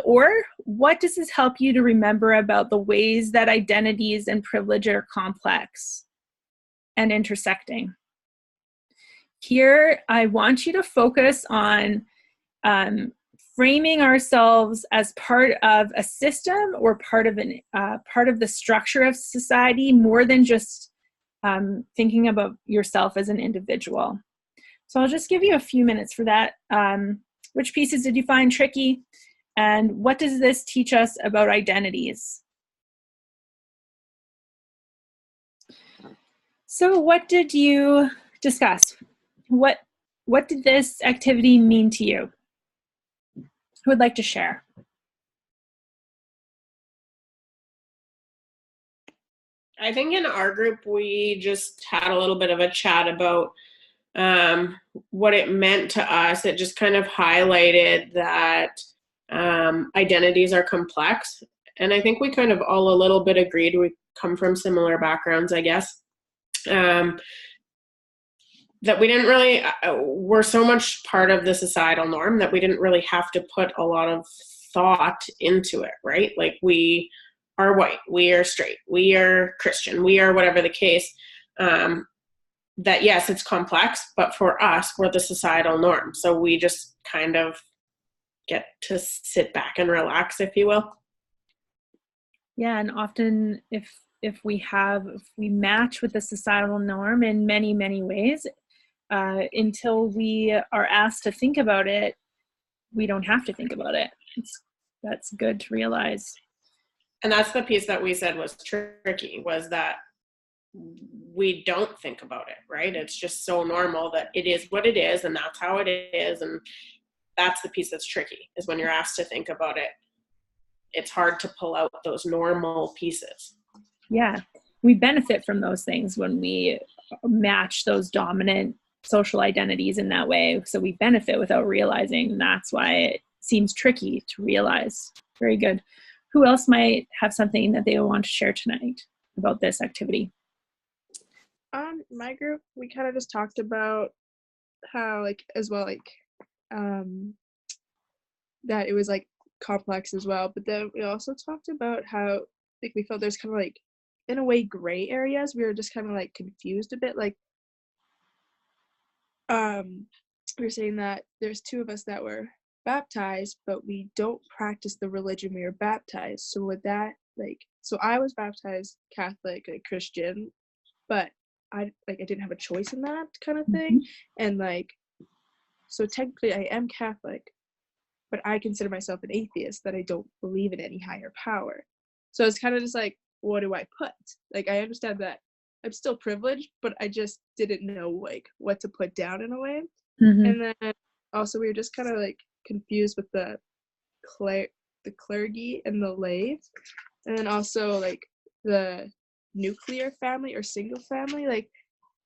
or what does this help you to remember about the ways that identities and privilege are complex and intersecting. Here, I want you to focus on framing ourselves as part of a system or part of the structure of society, more than just thinking about yourself as an individual. So I'll just give you a few minutes for that. Which pieces did you find tricky? And what does this teach us about identities? So what did you discuss? What did this activity mean to you? Who would like to share? I think in our group, we just had a little bit of a chat about what it meant to us. It just kind of highlighted that identities are complex. And I think we kind of all a little bit agreed. We come from similar backgrounds, I guess. That we didn't really, we're so much part of the societal norm that we didn't really have to put a lot of thought into it, right? Like, we are white, we are straight, we are Christian, we are whatever the case. That yes, it's complex, but for us, we're the societal norm. So we just kind of get to sit back and relax, if you will. Yeah, and often if we match with the societal norm in many, many ways, until we are asked to think about it, we don't have to think about it. That's good to realize. And that's the piece that we said was tricky, was that we don't think about it, right? It's just so normal that it is what it is, and that's how it is. And that's the piece that's tricky, is when you're asked to think about it, it's hard to pull out those normal pieces. Yeah, we benefit from those things when we match those dominant social identities in that way. So we benefit without realizing. That's why it seems tricky to realize. Very good. Who else might have something that they want to share tonight about this activity? My group, we kind of just talked about how, like, as well, like, that it was, like, complex as well. But then we also talked about how, like, we felt there's kind of, like, in a way, gray areas. We were just kind of, like, confused a bit. Like, we were saying that there's two of us that were baptized, but we don't practice the religion we were baptized. So with that, like, so I was baptized Catholic, like, Christian, but I didn't have a choice in that kind of thing. And, like, so technically I am Catholic, but I consider myself an atheist, that I don't believe in any higher power. So it's kind of just like, what do I put? Like, I understand that I'm still privileged, but I just didn't know like what to put down in a way. Mm-hmm. And then also we were just kind of like confused with the clergy and the lay, and then also like the nuclear family or single family. Like,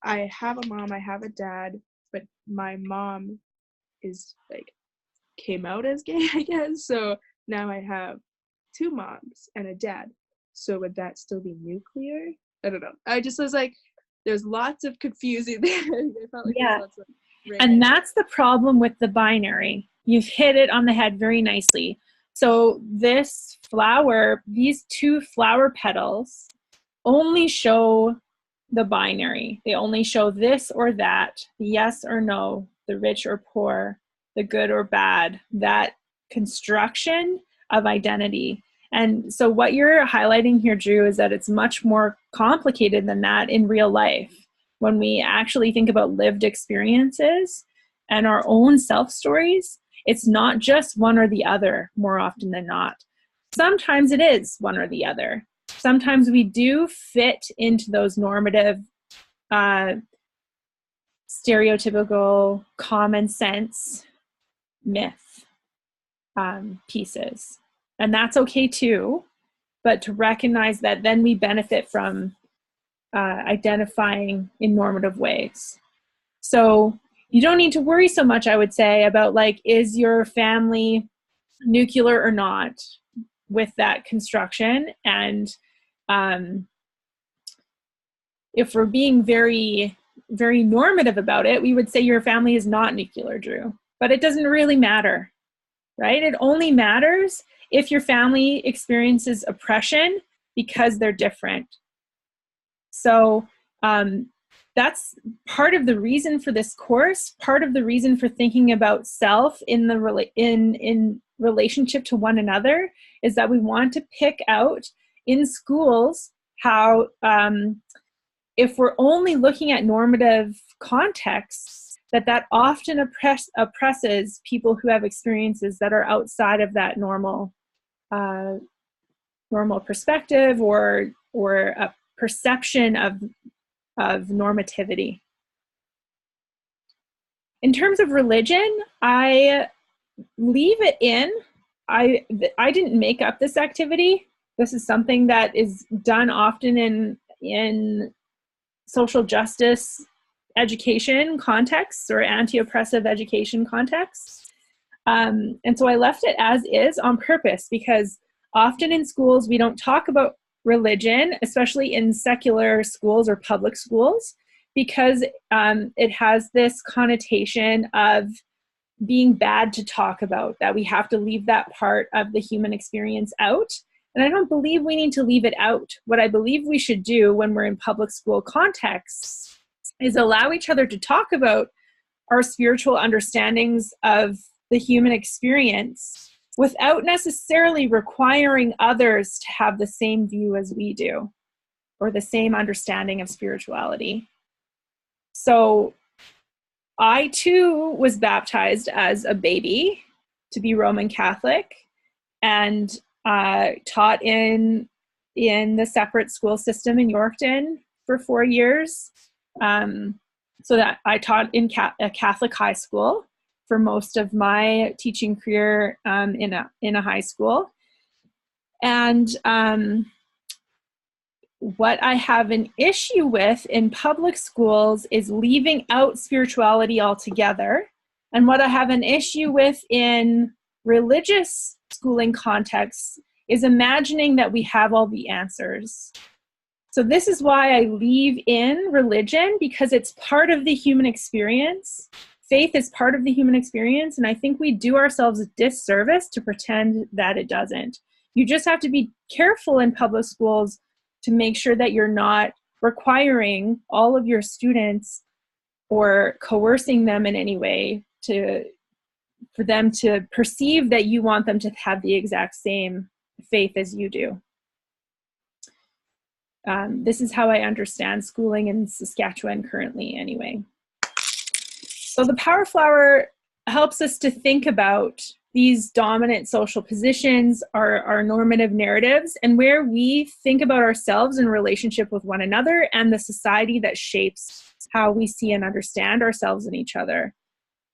I have a mom, I have a dad, but my mom is like came out as gay, I guess. So now I have 2 moms and a dad. So would that still be nuclear? I don't know. I just was like, there's lots of confusing there. I felt like Yeah. there's lots of And that's the problem with the binary. You've hit it on the head very nicely. So this flower, these 2 flower petals only show the binary. They only show this or that, the yes or no, the rich or poor, the good or bad, that construction of identity. And so what you're highlighting here, Drew, is that it's much more complicated than that in real life. When we actually think about lived experiences and our own self stories, it's not just one or the other more often than not. Sometimes it is one or the other. Sometimes we do fit into those normative, stereotypical, common sense myth pieces. And that's okay too, but to recognize that then we benefit from identifying in normative ways. So you don't need to worry so much, I would say, about like, is your family nuclear or not with that construction? And if we're being very, very normative about it, we would say your family is not nuclear, Drew. But it doesn't really matter, right? It only matters if your family experiences oppression because they're different. So that's part of the reason for this course, part of the reason for thinking about self in the in relationship to one another, is that we want to pick out in schools how if we're only looking at normative contexts, that often oppresses people who have experiences that are outside of that normal perspective or a perception of normativity. In terms of religion, I leave it in. I didn't make up this activity. This is something that is done often in social justice education contexts or anti-oppressive education contexts. And so I left it as is on purpose, because often in schools we don't talk about religion, especially in secular schools or public schools, because it has this connotation of being bad to talk about, that we have to leave that part of the human experience out. And I don't believe we need to leave it out. What I believe we should do when we're in public school contexts is allow each other to talk about our spiritual understandings of the human experience without necessarily requiring others to have the same view as we do or the same understanding of spirituality. So I too was baptized as a baby to be Roman Catholic, and taught in the separate school system in Yorkton for 4 years. So that I taught in a Catholic high school for most of my teaching career in a high school. And what I have an issue with in public schools is leaving out spirituality altogether. And what I have an issue with in religious schooling contexts is imagining that we have all the answers. So this is why I leave in religion, because it's part of the human experience. Faith is part of the human experience, and I think we do ourselves a disservice to pretend that it doesn't. You just have to be careful in public schools to make sure that you're not requiring all of your students or coercing them in any way for them to perceive that you want them to have the exact same faith as you do. This is how I understand schooling in Saskatchewan currently, anyway. So the Power Flower helps us to think about these dominant social positions, our normative narratives, and where we think about ourselves in relationship with one another and the society that shapes how we see and understand ourselves and each other.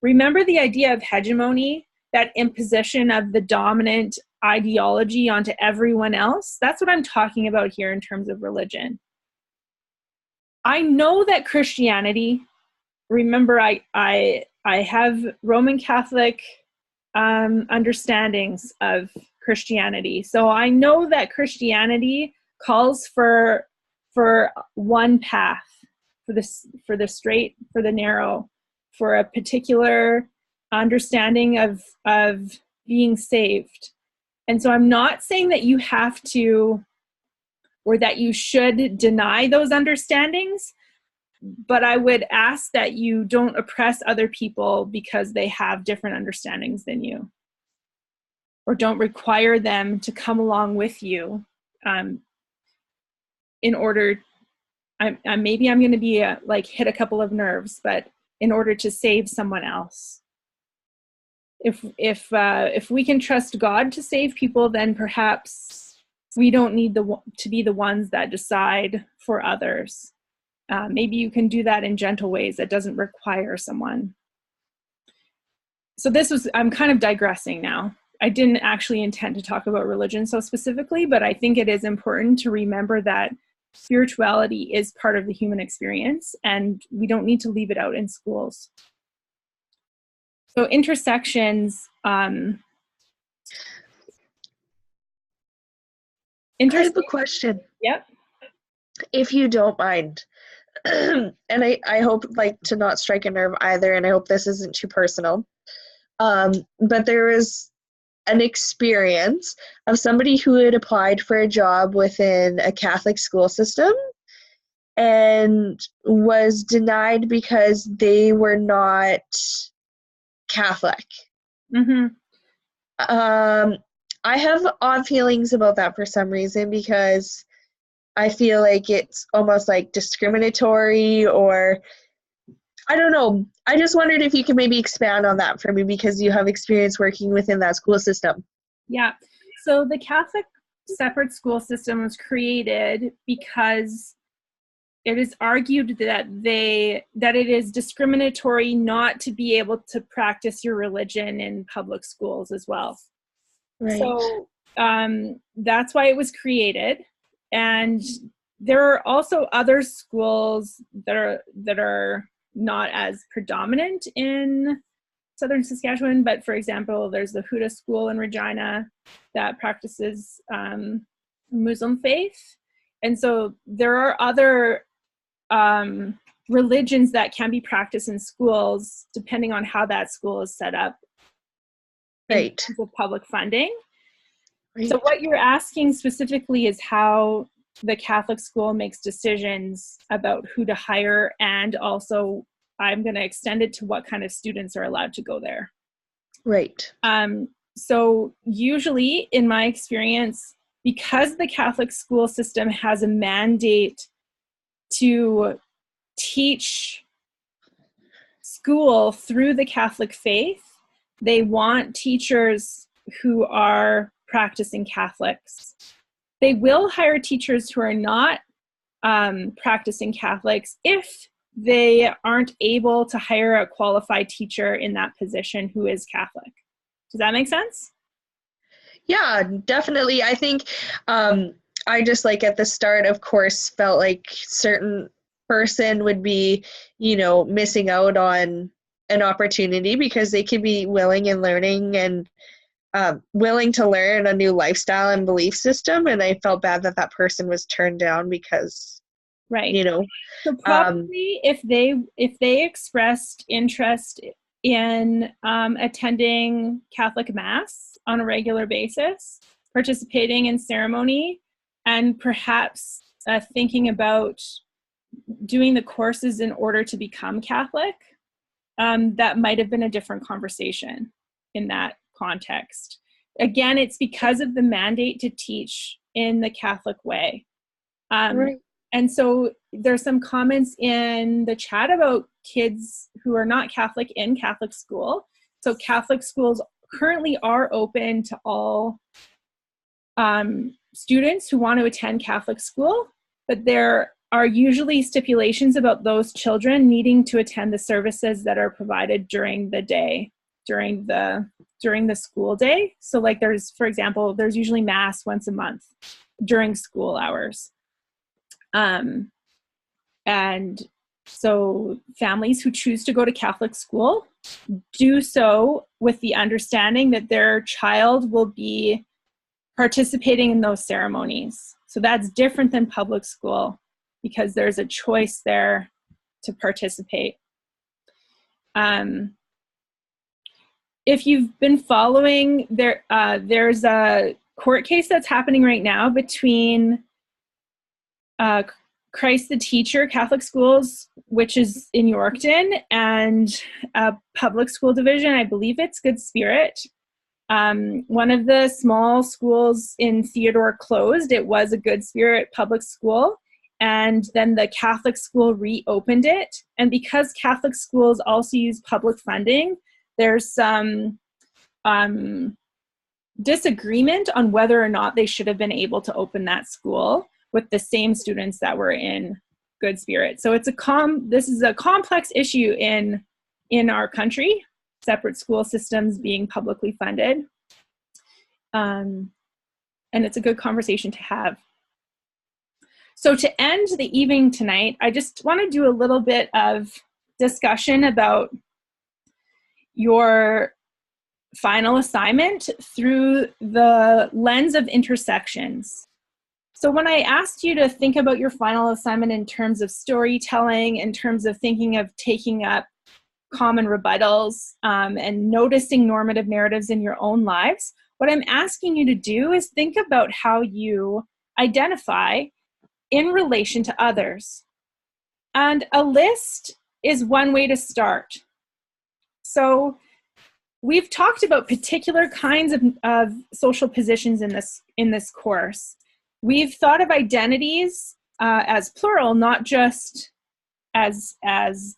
Remember the idea of hegemony, that imposition of the dominant ideology onto everyone else? That's what I'm talking about here in terms of religion. I know that Christianity, remember I have Roman Catholic understandings of Christianity. So I know that Christianity calls for one path, for the straight, for the narrow, for a particular understanding of being saved. And so I'm not saying that you have to, or that you should deny those understandings, but I would ask that you don't oppress other people because they have different understandings than you, or don't require them to come along with you in order, maybe I'm going to be like hit a couple of nerves, but in order to save someone else. If we can trust God to save people, then perhaps we don't need to be the ones that decide for others. Maybe you can do that in gentle ways that doesn't require someone. So I'm kind of digressing now. I didn't actually intend to talk about religion so specifically, but I think it is important to remember that spirituality is part of the human experience, and we don't need to leave it out in schools. So intersections. I have a question. Yep. If you don't mind. And I hope like to not strike a nerve either, and I hope this isn't too personal. But there was an experience of somebody who had applied for a job within a Catholic school system and was denied because they were not Catholic. Mm-hmm. I have odd feelings about that for some reason, because I feel like it's almost like discriminatory, or I don't know. I just wondered if you could maybe expand on that for me, because you have experience working within that school system. Yeah. So the Catholic separate school system was created because it is argued that it is discriminatory not to be able to practice your religion in public schools as well. Right. So that's why it was created. And there are also other schools that are not as predominant in southern Saskatchewan, but for example, there's the Huda School in Regina that practices Muslim faith. And so there are other religions that can be practiced in schools depending on how that school is set up. Right. In terms of public funding. Right. So what you're asking specifically is how the Catholic school makes decisions about who to hire, and also I'm going to extend it to what kind of students are allowed to go there. Right. So usually in my experience, because the Catholic school system has a mandate to teach school through the Catholic faith, they want teachers who are practicing Catholics. They will hire teachers who are not practicing Catholics if they aren't able to hire a qualified teacher in that position who is Catholic. Does that make sense? Yeah, definitely. I think I just like at the start, of course, felt like certain person would be, missing out on an opportunity because they could be willing and learning and willing to learn a new lifestyle and belief system. And I felt bad that person was turned down because, right. So probably if they expressed interest in attending Catholic Mass on a regular basis, participating in ceremony, and perhaps thinking about doing the courses in order to become Catholic, that might have been a different conversation in that context. Again, it's because of the mandate to teach in the Catholic way. Right. And so there's some comments in the chat about kids who are not Catholic in Catholic school. So Catholic schools currently are open to all students who want to attend Catholic school, but there are usually stipulations about those children needing to attend the services that are provided during the day, during the school day. So like there's, for example, there's usually mass once a month during school hours. And so families who choose to go to Catholic school do so with the understanding that their child will be participating in those ceremonies. So that's different than public school because there's a choice there to participate. If you've been following, there's a court case that's happening right now between Christ the Teacher Catholic Schools, which is in Yorkton, and a public school division, I believe it's Good Spirit. One of the small schools in Theodore closed. It was a Good Spirit public school, and then the Catholic school reopened it. And because Catholic schools also use public funding, there's some disagreement on whether or not they should have been able to open that school with the same students that were in Good Spirit. So it's this is a complex issue in our country, separate school systems being publicly funded. And it's a good conversation to have. So to end the evening tonight, I just want to do a little bit of discussion about your final assignment through the lens of intersections. So when I asked you to think about your final assignment in terms of storytelling, in terms of thinking of taking up common rebuttals, and noticing normative narratives in your own lives, what I'm asking you to do is think about how you identify in relation to others. And a list is one way to start. So we've talked about particular kinds of social positions in this course. We've thought of identities as plural, not just as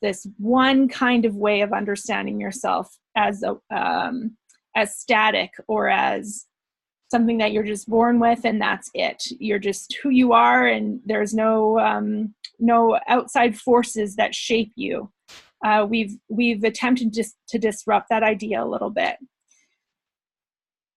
this one kind of way of understanding yourself as static or as something that you're just born with and that's it. You're just who you are, and there's no outside forces that shape you. We've attempted just to disrupt that idea a little bit.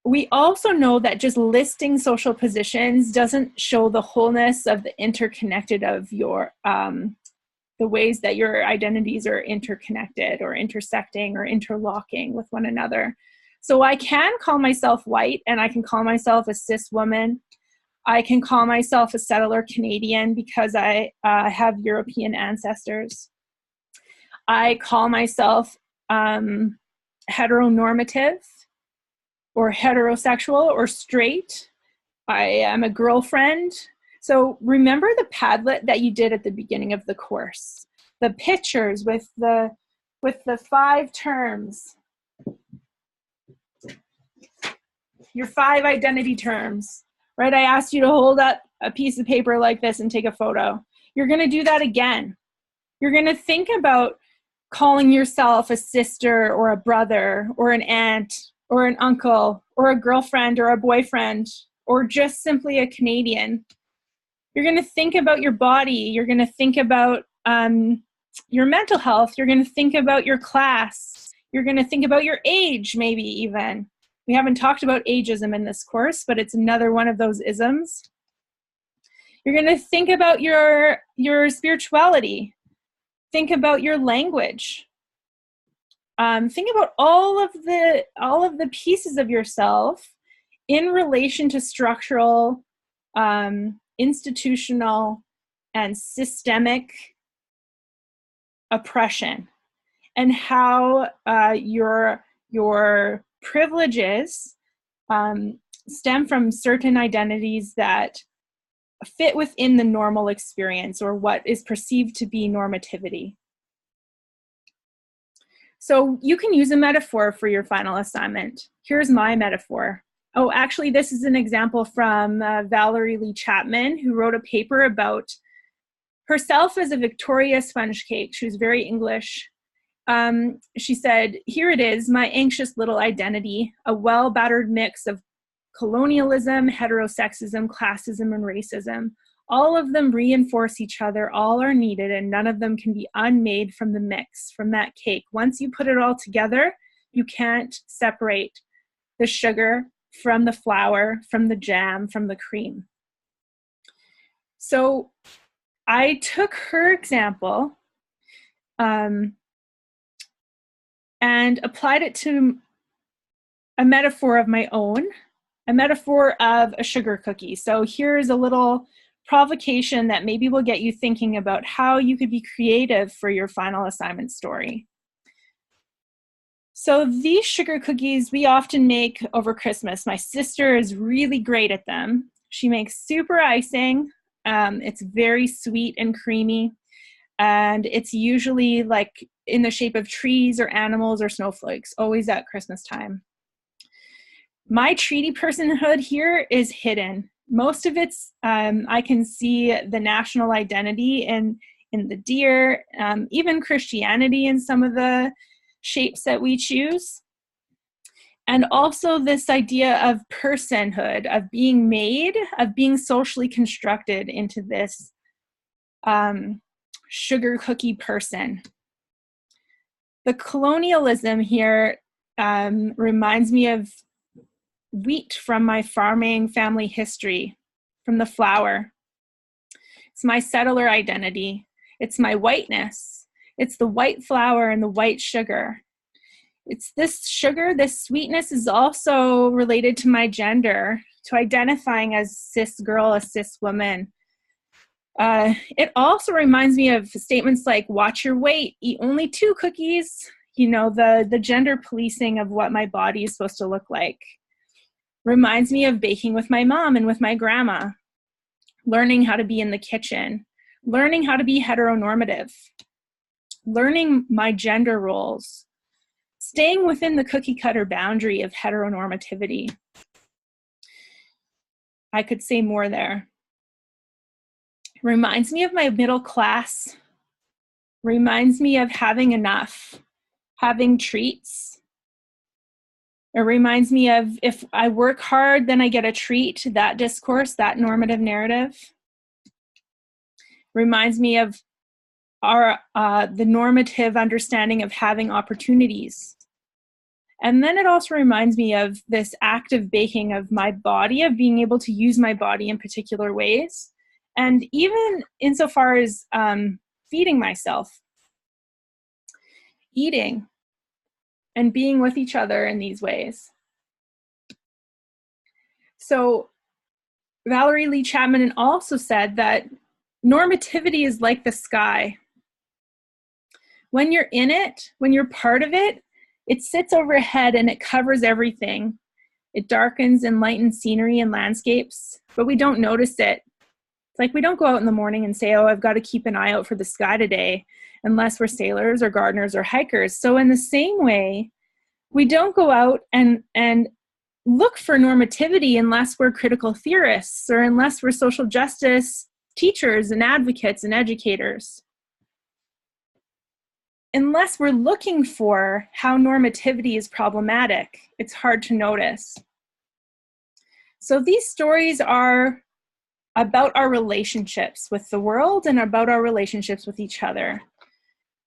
We also know that just listing social positions doesn't show the wholeness of the interconnected of your the ways that your identities are interconnected or intersecting or interlocking with one another. So I can call myself white, and I can call myself a cis woman. I can call myself a settler Canadian because I have European ancestors. I call myself heteronormative or heterosexual or straight. I am a girlfriend. So remember the Padlet that you did at the beginning of the course, the pictures with the 5 terms, your 5 identity terms, right? I asked you to hold up a piece of paper like this and take a photo. You're going to do that again. You're going to think about calling yourself a sister or a brother or an aunt or an uncle or a girlfriend or a boyfriend or just simply a Canadian. You're going to think about your body. You're going to think about your mental health. You're going to think about your class. You're going to think about your age, maybe even. We haven't talked about ageism in this course, but it's another one of those isms. You're going to think about your spirituality. Think about your language. Think about all of the pieces of yourself in relation to structural, institutional, and systemic oppression, and how your privileges stem from certain identities that fit within the normal experience or what is perceived to be normativity. So you can use a metaphor for your final assignment. Here's my metaphor. Oh, actually, this is an example from Valerie Lee Chapman, who wrote a paper about herself as a Victoria sponge cake. She was very English. She said, here it is, my anxious little identity, a well-battered mix of colonialism, heterosexism, classism, and racism. All of them reinforce each other, all are needed, and none of them can be unmade from the mix, from that cake. Once you put it all together, you can't separate the sugar from the flour, from the jam, from the cream. So I took her example and applied it to a metaphor of my own, a metaphor of a sugar cookie. So here's a little provocation that maybe will get you thinking about how you could be creative for your final assignment story. So these sugar cookies we often make over Christmas. My sister is really great at them. She makes super icing. It's very sweet and creamy. And it's usually like in the shape of trees or animals or snowflakes, always at Christmas time. My treaty personhood here is hidden. Most of it's, I can see the national identity in the deer, even Christianity in some of the shapes that we choose. And also this idea of personhood, of being made, of being socially constructed into this sugar cookie person. The colonialism here reminds me of wheat from my farming family history, from the flour. It's my settler identity. It's my whiteness. It's the white flour and the white sugar. It's this sugar, this sweetness is also related to my gender, to identifying as cis girl, a cis woman. It also reminds me of statements like, watch your weight, eat only 2 cookies, you know, the gender policing of what my body is supposed to look like. Reminds me of baking with my mom and with my grandma, learning how to be in the kitchen, learning how to be heteronormative, learning my gender roles, staying within the cookie cutter boundary of heteronormativity. I could say more there. Reminds me of my middle class, reminds me of having enough, having treats. It reminds me of if I work hard, then I get a treat, that discourse, that normative narrative. Reminds me of the normative understanding of having opportunities. And then it also reminds me of this active baking of my body, of being able to use my body in particular ways. And even insofar as feeding myself, eating, and being with each other in these ways. So Valerie Lee Chapman also said that normativity is like the sky. When you're in it, when you're part of it, it sits overhead and it covers everything. It darkens and lightens scenery and landscapes, but we don't notice it. It's like we don't go out in the morning and say, oh, I've got to keep an eye out for the sky today, unless we're sailors or gardeners or hikers. So in the same way, we don't go out and look for normativity unless we're critical theorists or unless we're social justice teachers and advocates and educators. Unless we're looking for how normativity is problematic, it's hard to notice. So these stories are about our relationships with the world and about our relationships with each other.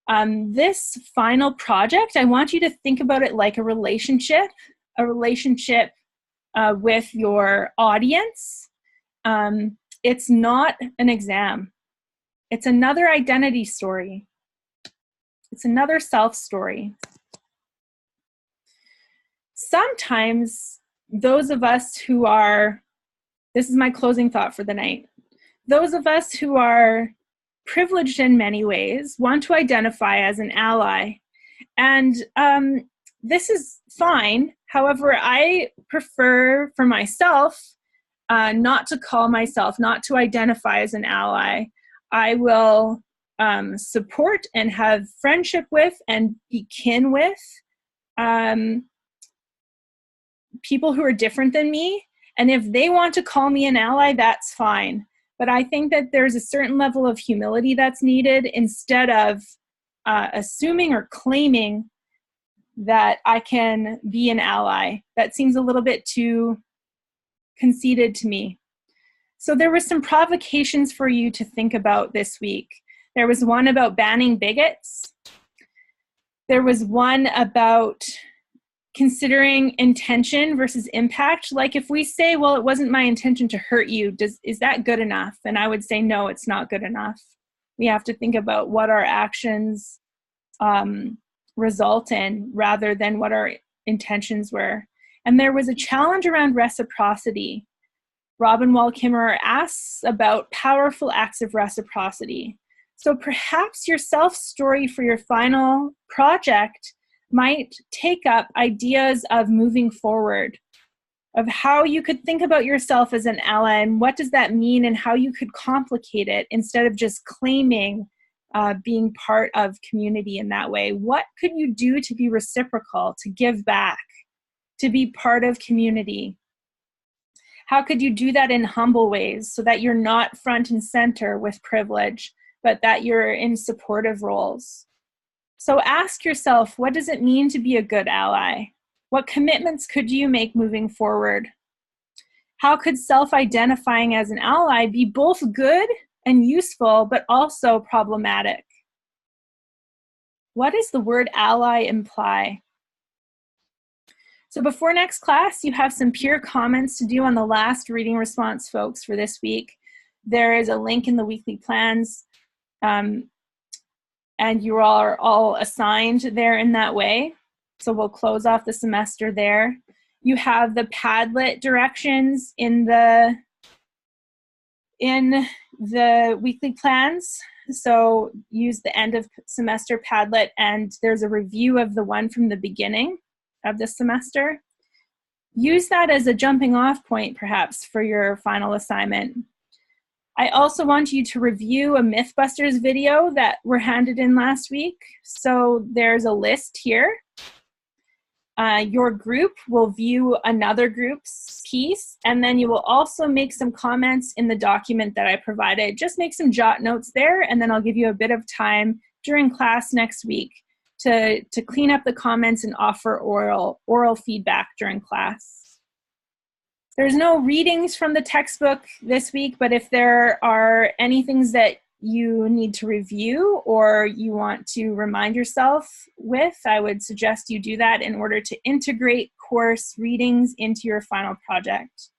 This final project, I want you to think about it like a relationship with your audience. It's not an exam. It's another identity story. It's another self story. Sometimes those of us who are, this is my closing thought for the night, those of us who are privileged in many ways want to identify as an ally. And this is fine. However, I prefer for myself not to call myself, not to identify as an ally. I will support and have friendship with and be kin with people who are different than me. And if they want to call me an ally, that's fine. But I think that there's a certain level of humility that's needed instead of assuming or claiming that I can be an ally. That seems a little bit too conceited to me. So there were some provocations for you to think about this week. There was one about banning bigots. There was one about considering intention versus impact. Like if we say, well, it wasn't my intention to hurt you, is that good enough? And I would say, no, it's not good enough. We have to think about what our actions result in rather than what our intentions were. And there was a challenge around reciprocity. Robin Wall-Kimmerer asks about powerful acts of reciprocity. So perhaps your self-story for your final project might take up ideas of moving forward, of how you could think about yourself as an ally and what does that mean and how you could complicate it instead of just claiming being part of community in that way. What could you do to be reciprocal, to give back, to be part of community? How could you do that in humble ways so that you're not front and center with privilege, but that you're in supportive roles? So ask yourself, what does it mean to be a good ally? What commitments could you make moving forward? How could self-identifying as an ally be both good and useful, but also problematic? What does the word ally imply? So before next class, you have some peer comments to do on the last reading response, folks, for this week. There is a link in the weekly plans, and you are all assigned there in that way. So we'll close off the semester there. You have the Padlet directions in the weekly plans. So use the end of semester Padlet, and there's a review of the one from the beginning of the semester. Use that as a jumping off point, perhaps, for your final assignment. I also want you to review a Mythbusters video that were handed in last week. So there's a list here. Your group will view another group's piece, and then you will also make some comments in the document that I provided. Just make some jot notes there, and then I'll give you a bit of time during class next week to clean up the comments and offer oral feedback during class. There's no readings from the textbook this week, but if there are any things that you need to review or you want to remind yourself with, I would suggest you do that in order to integrate course readings into your final project.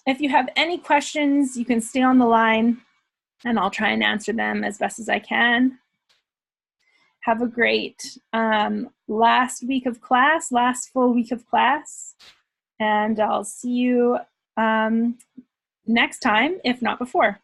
If you have any questions, you can stay on the line and I'll try and answer them as best as I can. Have a great last full week of class, and I'll see you next time, if not before.